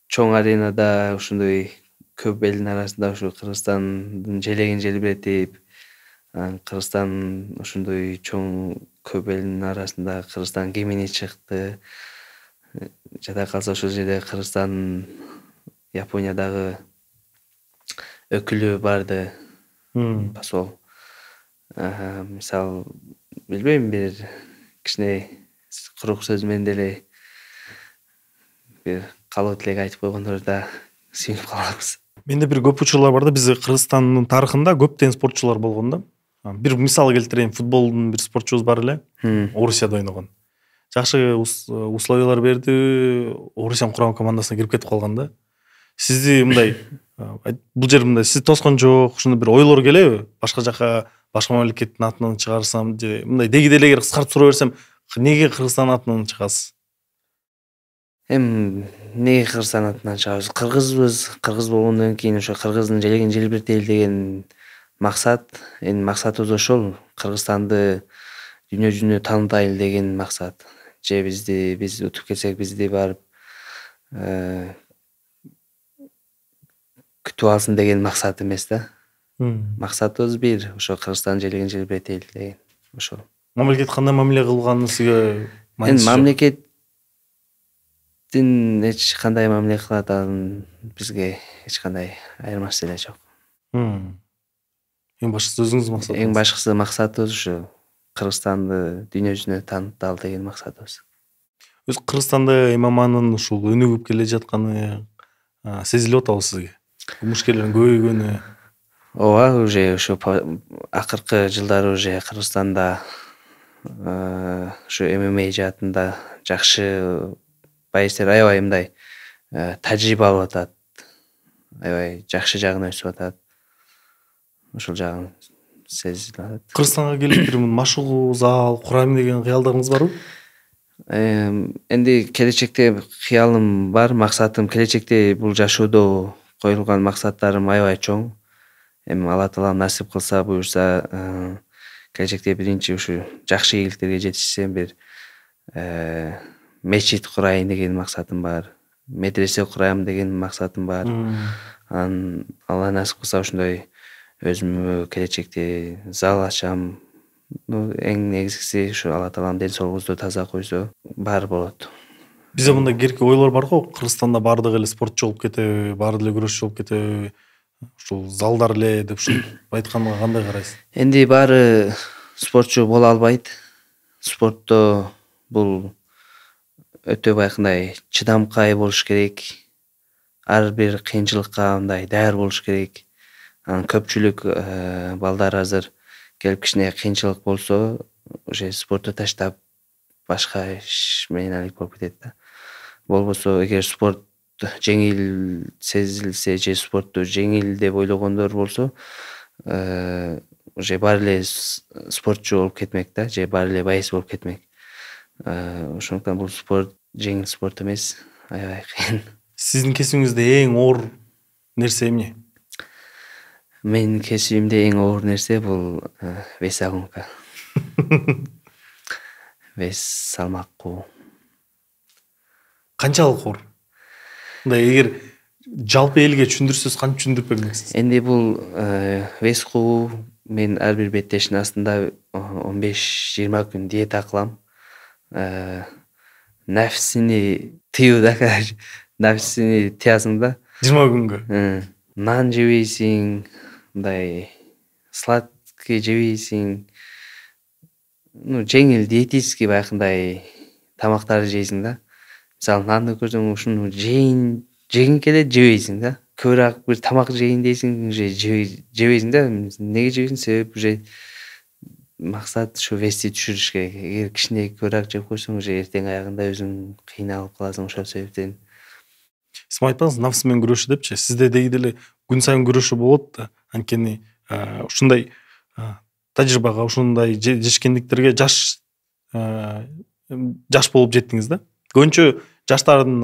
чоң аренада, ушундай көп элдин арасында ушу Кыргызстандын желегин желбиретип, Кыргызстан ушундай чоң көп элдин арасында Кыргызстан кемине чыкты. Жада калса ошол жерде Кыргызстандын Япониядагы өкүлү барды. Посол. Мисалы, билбейм, бир кичине курук сөз менен деле бир калуу тилек айтып койгондор да сүйүнүп калабыз. Менде бир көп учурлар бар да, бизде Кыргызстандын тарыхында көптөгөн спортчулар болгон да. Бир мисал келтирейин, футболдун бир спортчубуз бар эле, Орусияда ойногон. Жакшы условиялар берди, Орусиянын курама командасына кирип кетип калган да. Сизди мындай бул жер мындай сизди тоскон жок, ушундай бир ойлор келеби? Башка жака, башка мамлекеттин атынан чыгарсам же мындай деги деле эгер кыскартып суроо берсем, неге Кыргызстан атынан чыгасыз? Эми неге Кыргызстан атынан чыгабыз? Кыргызбыз, кыргыз болгондон кийин ошо кыргыздын желегин желбиртели деген максат. Эми максатыбыз ошол, Кыргызстанды дүйнө жүзүнө таанытайлы деген максат. Же биз утуп кетсек, бизди барып күтүп алсын деген максат эмес да. Максатыбыз бир, ошо Кыргызстан желегин желбиретели деген ошол. Мамлекет кандай мамиле кылганы сизге Эми мамлекеттин эч кандай мамиле кылат, анын бизге эч кандай айырмасы эле жок. Эң башкысы өзүңүздүн максатыңыз. Эң башкысы максатыбыз ушу Кыргызстанды дүйнө жүзүнө тааныталы деген максатыбыз. Өз Кыргызстанда ММАнын ушул өнүгүп келе жатканы сезилип атабы сизге? Мушкерлердин көбөйгөнү. Ооба, уже ошо акыркы жылдары уже Кыргызстанда ушу ММА жаатында жакшы байыстар аябай мындай тажрыйба алып атат. Аябай жакшы жагына өсүп атат. Ошол жагын сезилип атат. Кыргызстанга келип бир машыгуу зал курайм деген кыялдарыңыз барбы? Энди келечекте кыялым бар, максатым келечекте бул жашоодо коюлган максаттарым аябай чоң. Эми Алла таалам насип кылса, буюрса, келечекте биринчи ушу жакшы ийгиликтерге жетишсем, бир мечит курайын деген максатым бар. Медресе курайм деген максатым бар. Анан Алла насип кылса ошондой өзүмө келечекте зал ачам. Эң негизгиси ушу Алла таалам ден соолугубузду таза койсо, баары болот. Бизде мындай керки ойлор бар го, Кыргызстанда баардыгы эле спортчу болуп кетеби, баары эле күрөшчү болуп кетеби, ушул залдар эле деп ушул айтканга кандай карайсыз? Энди баары спортчу боло албайт. Спортто бул өтө баягындай чыдамкай болуш керек. Ар бир кыйынчылыкка мындай даяр болуш керек. Анан көпчүлүк балдар азыр келип кичине кыйынчылык болсо, уже спортту таштап башка иш менен алек болуп кетет да. Болбосо, эгер спорт жеңил сезилсе же спортту жеңил деп ойлогондор болсо уже баары эле спортчу болуп кетмек да, же баары эле байыз болуп кетмек. Ошондуктан бул спорт жеңил спорт эмес, аябай кыйын. Сиздин кесибиңизде эң оор нерсе эмне? Менин кесибимде эң оор нерсе бул вес агымка. Вес салмакуу. Канчалык оор? Мындай эгер жалпы элге түшүндүрсөз кантип түшүндүрүп бермексиз? Энди бул вес куу мен ар бир беттештин астында 15-20 күн диета кылам. Нәфсини тыюу да, короче. Нәфсини тыясың да. 20 күнгө. Нан жебейсиң, мындай сладкий жебейсиң. Жеңил диетический баягындай тамактарды жейсиң да. Мисалы, нанды көрсөң ушуну жегиң келет, жебейсиң да. Көбүрөөк бир тамак жейин дейсиң, уже жебейсиң да. Неге жебейсиң? Себеп уже максат ушу вести түшүрүш керек. Эгер кичине көбүрөөк жеп койсоң, уже эртең аягында өзүң кыйналып каласың ошол себептен. Сиз айтпаңыз, нафсы менен күрөшүү депчи. Сизде деги деле күн сайын күрөшүү болот да. Анткени ушундай тажрыйбага, ушундай жетишкендиктерге жаш болуп жеттиңиз да. Көбүнчө жаштардын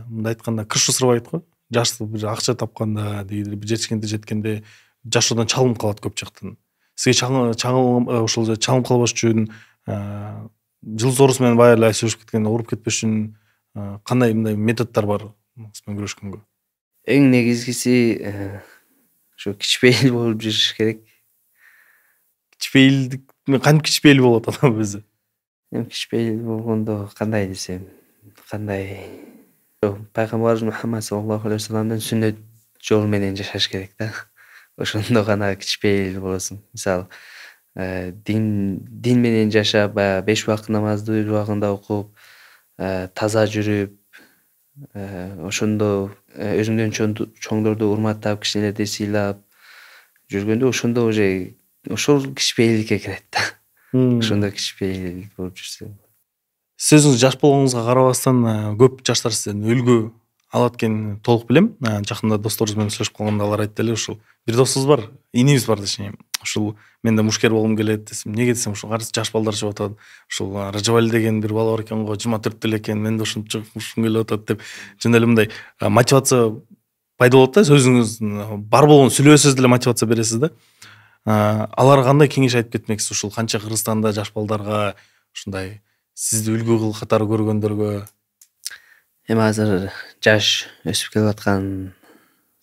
мындай айтканда крышу срывайт го. Жаш бир акча тапканда, деги деле бир жетишкенде жеткенде жашоодан чалынып калат көп жактан. Сизге ошол чалынып калбаш үчүн жыл соорусу менен баары эле сөзүп кеткен, ооруп кетпеш үчүн кандай мындай методдор бар менен күрөшкөнгө? Эң негизгиси ушу кичпейил болуп жүрүш керек. Кичпейилдик кантип кичпейил болот адам өзү? Кичпейил болгондо кандай десем, пайгамбарыбыз Мухаммад саллаллаху алейхи вассаламдын сүннөт жолу менен жашаш керек да. Ошондо гана кичпейил болосуң. Мисалы, дин менен жашап, 5 убакыт намазды өз убагында окуп, таза жүрүп, ошондо өзүңдөн чоңдорду урматтап, кичинелерди сыйлап жүргөндө ошондо уже ошол кичпейиликке кирет да. Ошондо кичпейил болуп жүрсө. Сиз өзүңүз жаш болгонуңузга карабастан көп жаштар сизден үлгү алат экенин толук билем. Жакында досторубуз менен сүйлөшүп калганда алар айтты эле, ушул бир досубуз бар, инибиз бар дешейин. Ушул мен да мушкер болгум келет десем, эмнеге десем, ушул жаш балдар чыгып атат. Ушул Ражабали деген бир бала бар экен го, 24 эле экен, мен да ушинтип чыгышкым келип атат деп, жөн эле мындай мотивация пайда болот да, сөзүңүз бар болгон сүйлөбөсөз деле мотивация бересиз да. Аларга кандай кеңеш айтып кетмексиз, ушул канча Кыргызстанда жаш балдарга, ушундай сизди үлгү катары көргөндөргө? Эми азыр жаш өсүп келип аткан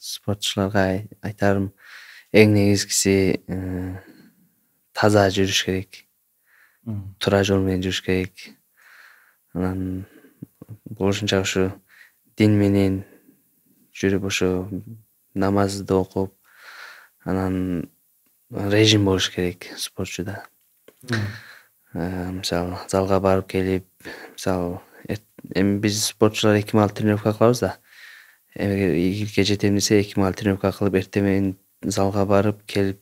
спортчуларга айтарым, эң негизгиси таза жүрүш керек. Туура жол менен жүрүш керек. Анан болушунча ушу дин менен жүрүп, ошо намазды окуп, анан режим болуш керек спортчуда. Мисалы, залга барып келип, мисалы, эми биз спортчулар 2 маал тренировка кылабыз да. Игиликке жетем десе 2 маал тренировка кылып, эртең менен залга барып келип,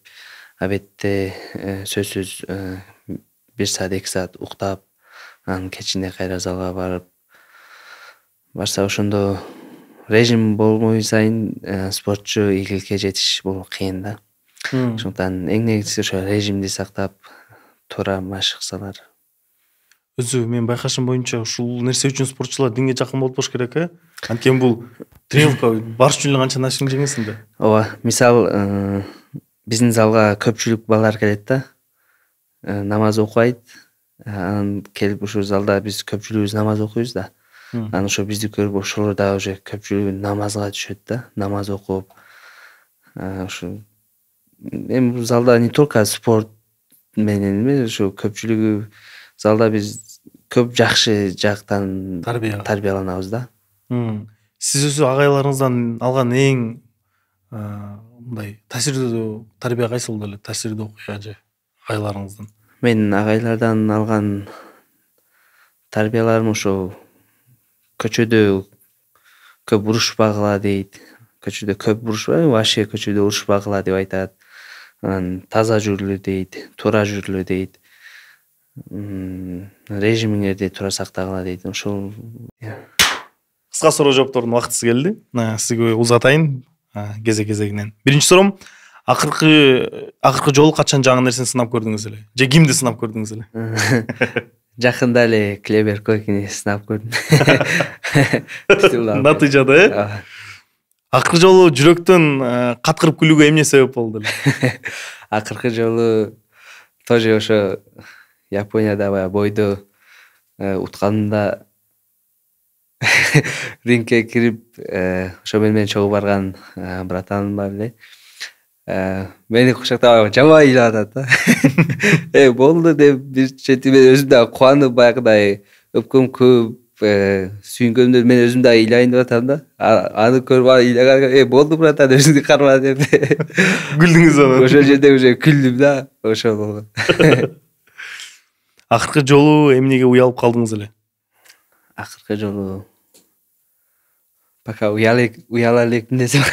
обедте сөзсүз 1 саат 2 саат уктап, анан кечинде кайра залга барып барса, ошондо режим болмой сайын спортчу ийгиликке жетиш бул кыйын да. Ошондуктан эң негизгиси ошо режимди сактап, туура машык кылсалар. Өзү мен байкашым боюнча ушул нерсе үчүн спортчулар динге жакын болуп болуш керек, Анткени бул тренировка барыш үчүн эле канча нерсени жеңесиң да. Ооба, мисалы, биздин залга көпчүлүк балдар келет да. Намаз окубайт. Анан келип ушул залда биз көпчүлүгүбүз намаз окуйбуз да. Анан ошо бизди көрүп ошолор да уже көпчүлүгү намазга түшөт да, намаз окуп. Ушу эми бул залда не только спорт менен эмес, ушу көпчүлүгү залда биз көп жакшы жактан тарбияланабыз да. Сиз өзү агайларыңыздан алган эң мындай таасирдүү тарбия кайсы болду эле? Таасирдүү окуя же агайларыңыздан? Мен агайлардан алган тарбияларым ошо көчөдө көп урушпагыла дейт. Көчөдө көп урушпа, вообще көчөдө урушпагыла деп айтат. Анан таза жүрүлү дейт, туура жүрүлү дейт. Режимиңерди туура сактагыла дейт. Ошол кыска суроо жооптордун убактысы келди. Сизге узатайын кезегинен. Биринчи суроом, акыркы жолу качан жаңы нерсени сынап көрдүңүз эле? Же кимди сынап көрдүңүз эле? Жакында эле Клебер Койкини сынап көрдүм. Натыйжада, акыркы жолу жүрөктөн каткырып күлүүгө эмне себеп болду эле? Акыркы жолу тоже ошо Японияда баягы бойдо утканымда рингке кирип, ошо менен чогуу барган братаным бар эле. Мени кучактап жаман ыйлап атат да. Болду деп бир чети мен өзүм дагы кубанып баягыдай өпкөм көп, сүйүнгөмдө мен өзүм дагы ыйлайын деп атам да. Аны көрүп ыйлаганга болду братан өзүңдү карма деп. Күлдүңүз анан. Ошол жерде уже күлдүм да. Ошол болгон. Акыркы жолу эмнеге уялып калдыңыз эле? Акыркы жолу пока уяла элекмин десем.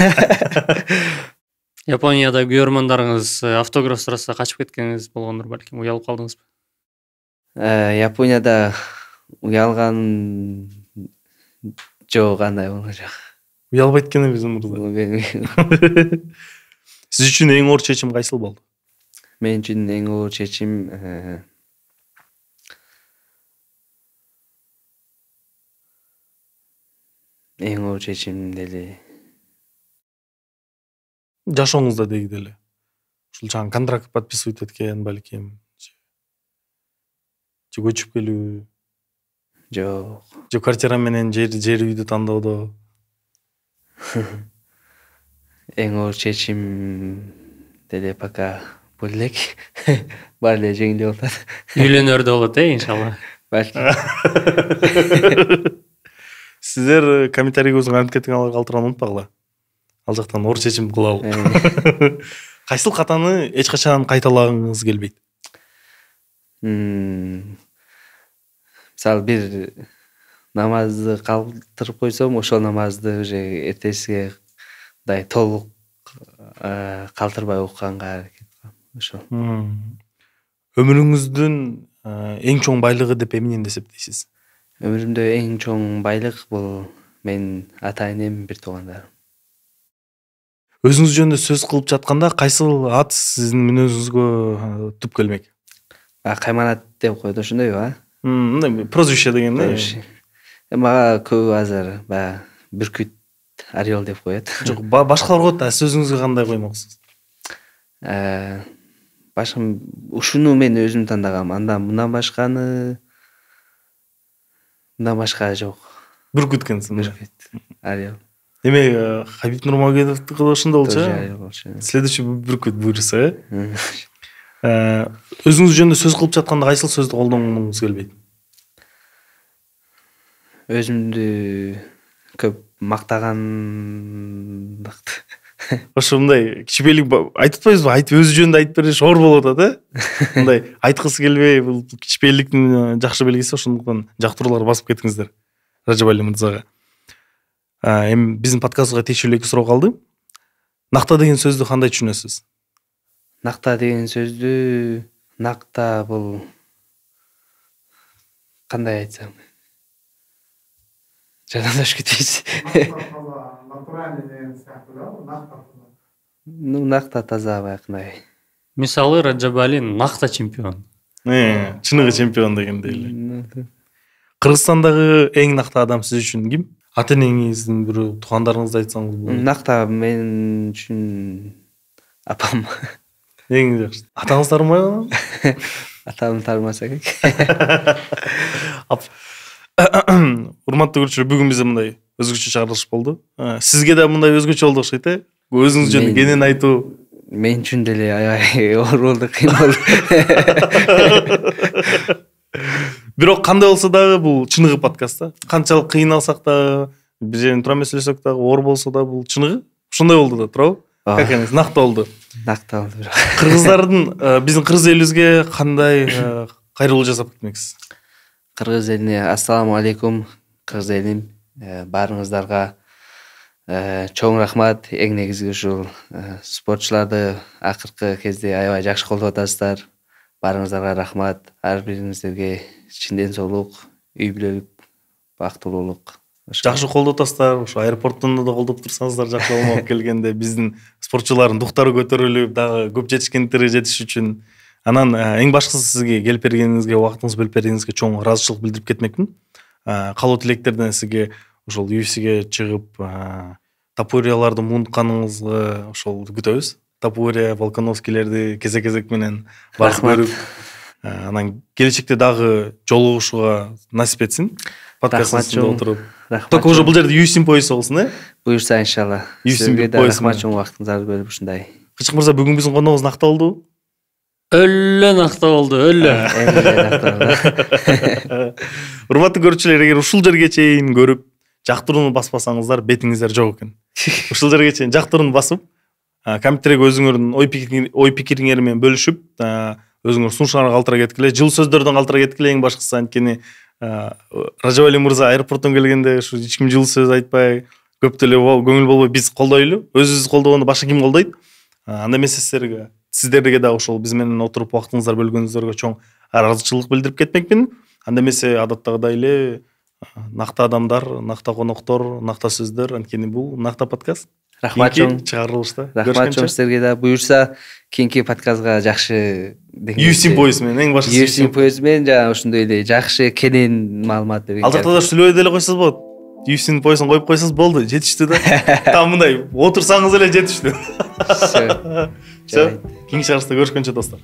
Японияда көрөрмандарыңыз автограф сураса качып кеткениңиз болгондур балким, уялып калдыңызбы? Японияда уялган жок, андай болгон жок. Уялбайт экенбиз мырза. Сиз үчүн эң оор чечим кайсыл болду? Мен үчүн эң оор чечим деле жашооңузда деги деле. Ушул жаңы контракт подписывать эткен балким. Же көчүп келүү? жок. Же квартира менен жер үйдү тандоодо? Эң оор чечим деле пока бул элек. Баары эле жеңил болуп атат. Үйлөнөрдө болот, иншалла. Балким. Сиздер комментарийибизди анкетаңарга калтырган унутпагыла. Ал жактан оор чечим кылалы. Кайсыл катаны эч качан кайталагыңыз келбейт? Мисалы бир намазды калтырып койсом, ошол намазды уже эртесиге толук калтырбай окуганга аракет кылам. Ошол. Өмүрүңүздүн эң чоң байлыгы деп эмнени эсептейсиз? Өмүрүмдө эң чоң байлык бул менин ата-энем, бир туугандарым. Өзүңүз жөнүндө сөз кылып жатканда кайсыл ат сиздин мүнөзүңүзгө туп келмек? Кайманат деп коет, ошондойбу, а? Мындай прозвище деген да. Мага көбү азыр баягы Бүркүт, Орел деп коет. Жок, башкалар коет, а сиз өзүңүзгө кандай коймоксуз? Башка ушуну мен өзүм тандагам. Андан мындан башка жок. Бүркүт экенсиз. Бүркүт, Орел. Демек, Хабиб Нурмагомедовдуку да ошондой болчу. Следующий Бүркүт буюрса, өзүңүз жөнүндө сөз кылып жатканда кайсыл сөздү колдонгуңуз келбейт? Өзүмдү көп мактагандыкты. Ошондой кичипелик айтып атпайбызбы? Айтып өзү жөнүндө айтып бериш оор болуп атат, Мындай айткысы келбей, бул кичипеликтин жакшы белгиси, ошондуктан жактыруулар басып кетиңиздер Ражабали мырзага. Эми биздин подкастыбызга тиешелүү 2 суроо калды. Накта деген сөздү кандай түшүнөсүз? Накта деген сөздү, накта бул кандай айтсам? Жадандашып кетпейсиз. Натуральный деген сыяктуу да, накта. Накта таза баягындай. Мисалы Раджабали накта чемпион. Чыныгы чемпион дегендей эле. Кыргызстандагы эң накта адам сиз үчүн ким? Ата-энеңиздин бирөө, туугандарыңызды айтсаңыз болот. Накта мен үчүн апам. Эң жакшы. Атаңыз тармайбы? Атам тармаса керек. Урматтуу көрүүчүлөр, бүгүн бизде мындай өзгөчө чыгарылыш болду. Сизге да мындай өзгөчө болду окшойт, Өзүңүз жөнүндө кенен айтуу. Мен үчүн деле аябай оор болду, кыйын болду. Бирок кандай болсо дагы бул чыныгы подкаст да. Канчалык кыйналсак да, бир жерин туура эмес сүйлөсөк дагы, оор болсо да бул чыныгы. Ошондой болду да, туурабы? Как эмес, накта болду. Накта болду. Кыргыздардын, биздин кыргыз элибизге кандай кайрылуу жасап кетмексиз? Кыргыз элине ассаламу алейкум, кыргыз элим. Баарыңыздарга чоң рахмат. Эң негизги ушул спортчуларды акыркы кезде аябай жакшы колдоп атасыздар. Баарыңыздарга рахмат. Ар бириңиздерге чын ден соолук, үй бүлөлүк бактылуулук жакшы колдотасыздар, ошо аэропорттон да колдоп турсаңыздар жакшы болмок келгенде биздин спортчулардын дуктары көтөрүлүп дагы көп жетишкендерге жетиш үчүн. Анан эң башкысы сизге келип бергениңизге, убактыңызды бөлүп бергениңизге чоң ыраазычылык билдирип кетмекмин. Калуу тилектерден сизге ошол UFC'ге чыгып Топурияларды муунтканыңызды ошол күтөбүз. Топурия, Волконовскийлерди кезек менен барып көрүп, анан келечекте дагы жолугушууга насип этсин. Подкастында отуруп. Только уже бул жерде UFC пояс болсун, э? Буюрса иншалла. UFC пояс. Рахмат чоң убактыңызды бөлүп ушундай. Кычык мырза, бүгүн биздин коногубуз накта болдубу? Өллө накта болду, өллө. Урматтуу көрүүчүлөр, эгер ушул жерге чейин көрүп, жактырууну баспасаңыздар, бетиңиздер жок экен. Ушул жерге чейин жактырууну басып, комменттерге өзүңөрдүн ой пикириңер менен бөлүшүп, өзүңөр сунушыңарга калтыра кеткиле, жылуу сөздөрдөн калтыра кеткиле. Эң башкысы анткени Ражабали мырза аэропорттон келгенде ушу эч ким жылуу сөз айтпай, көп деле көңүл болбой биз колдойлу. Өзүбүз колдогондо башка ким колдойт? Анда мен сиздерге да ошол биз менен отуруп убактыңыздар бөлгөнүңүздөргө чоң ыраазычылык билдирип кетмекмин. Анда эмесе адаттагыдай эле накта адамдар, накта коноктор, накта сөздөр, анткени бул накта подкаст. Рахмат чоң чыгарылышта. Рахмат чоң силерге да. Буюрса кийинки подкастка жакшы UFC пояс менен, эң башкысы UFC пояс менен жана ошондой эле жакшы кенен маалымат берген. Ал жакта да сүйлөбөй деле койсоңуз болот. UFC поясын коюп койсоңуз болду, жетиштүү да. Там мындай отурсаңыз эле жетиштүү. Всё. Кийинки чыгарылышта көрүшкөнчө достор.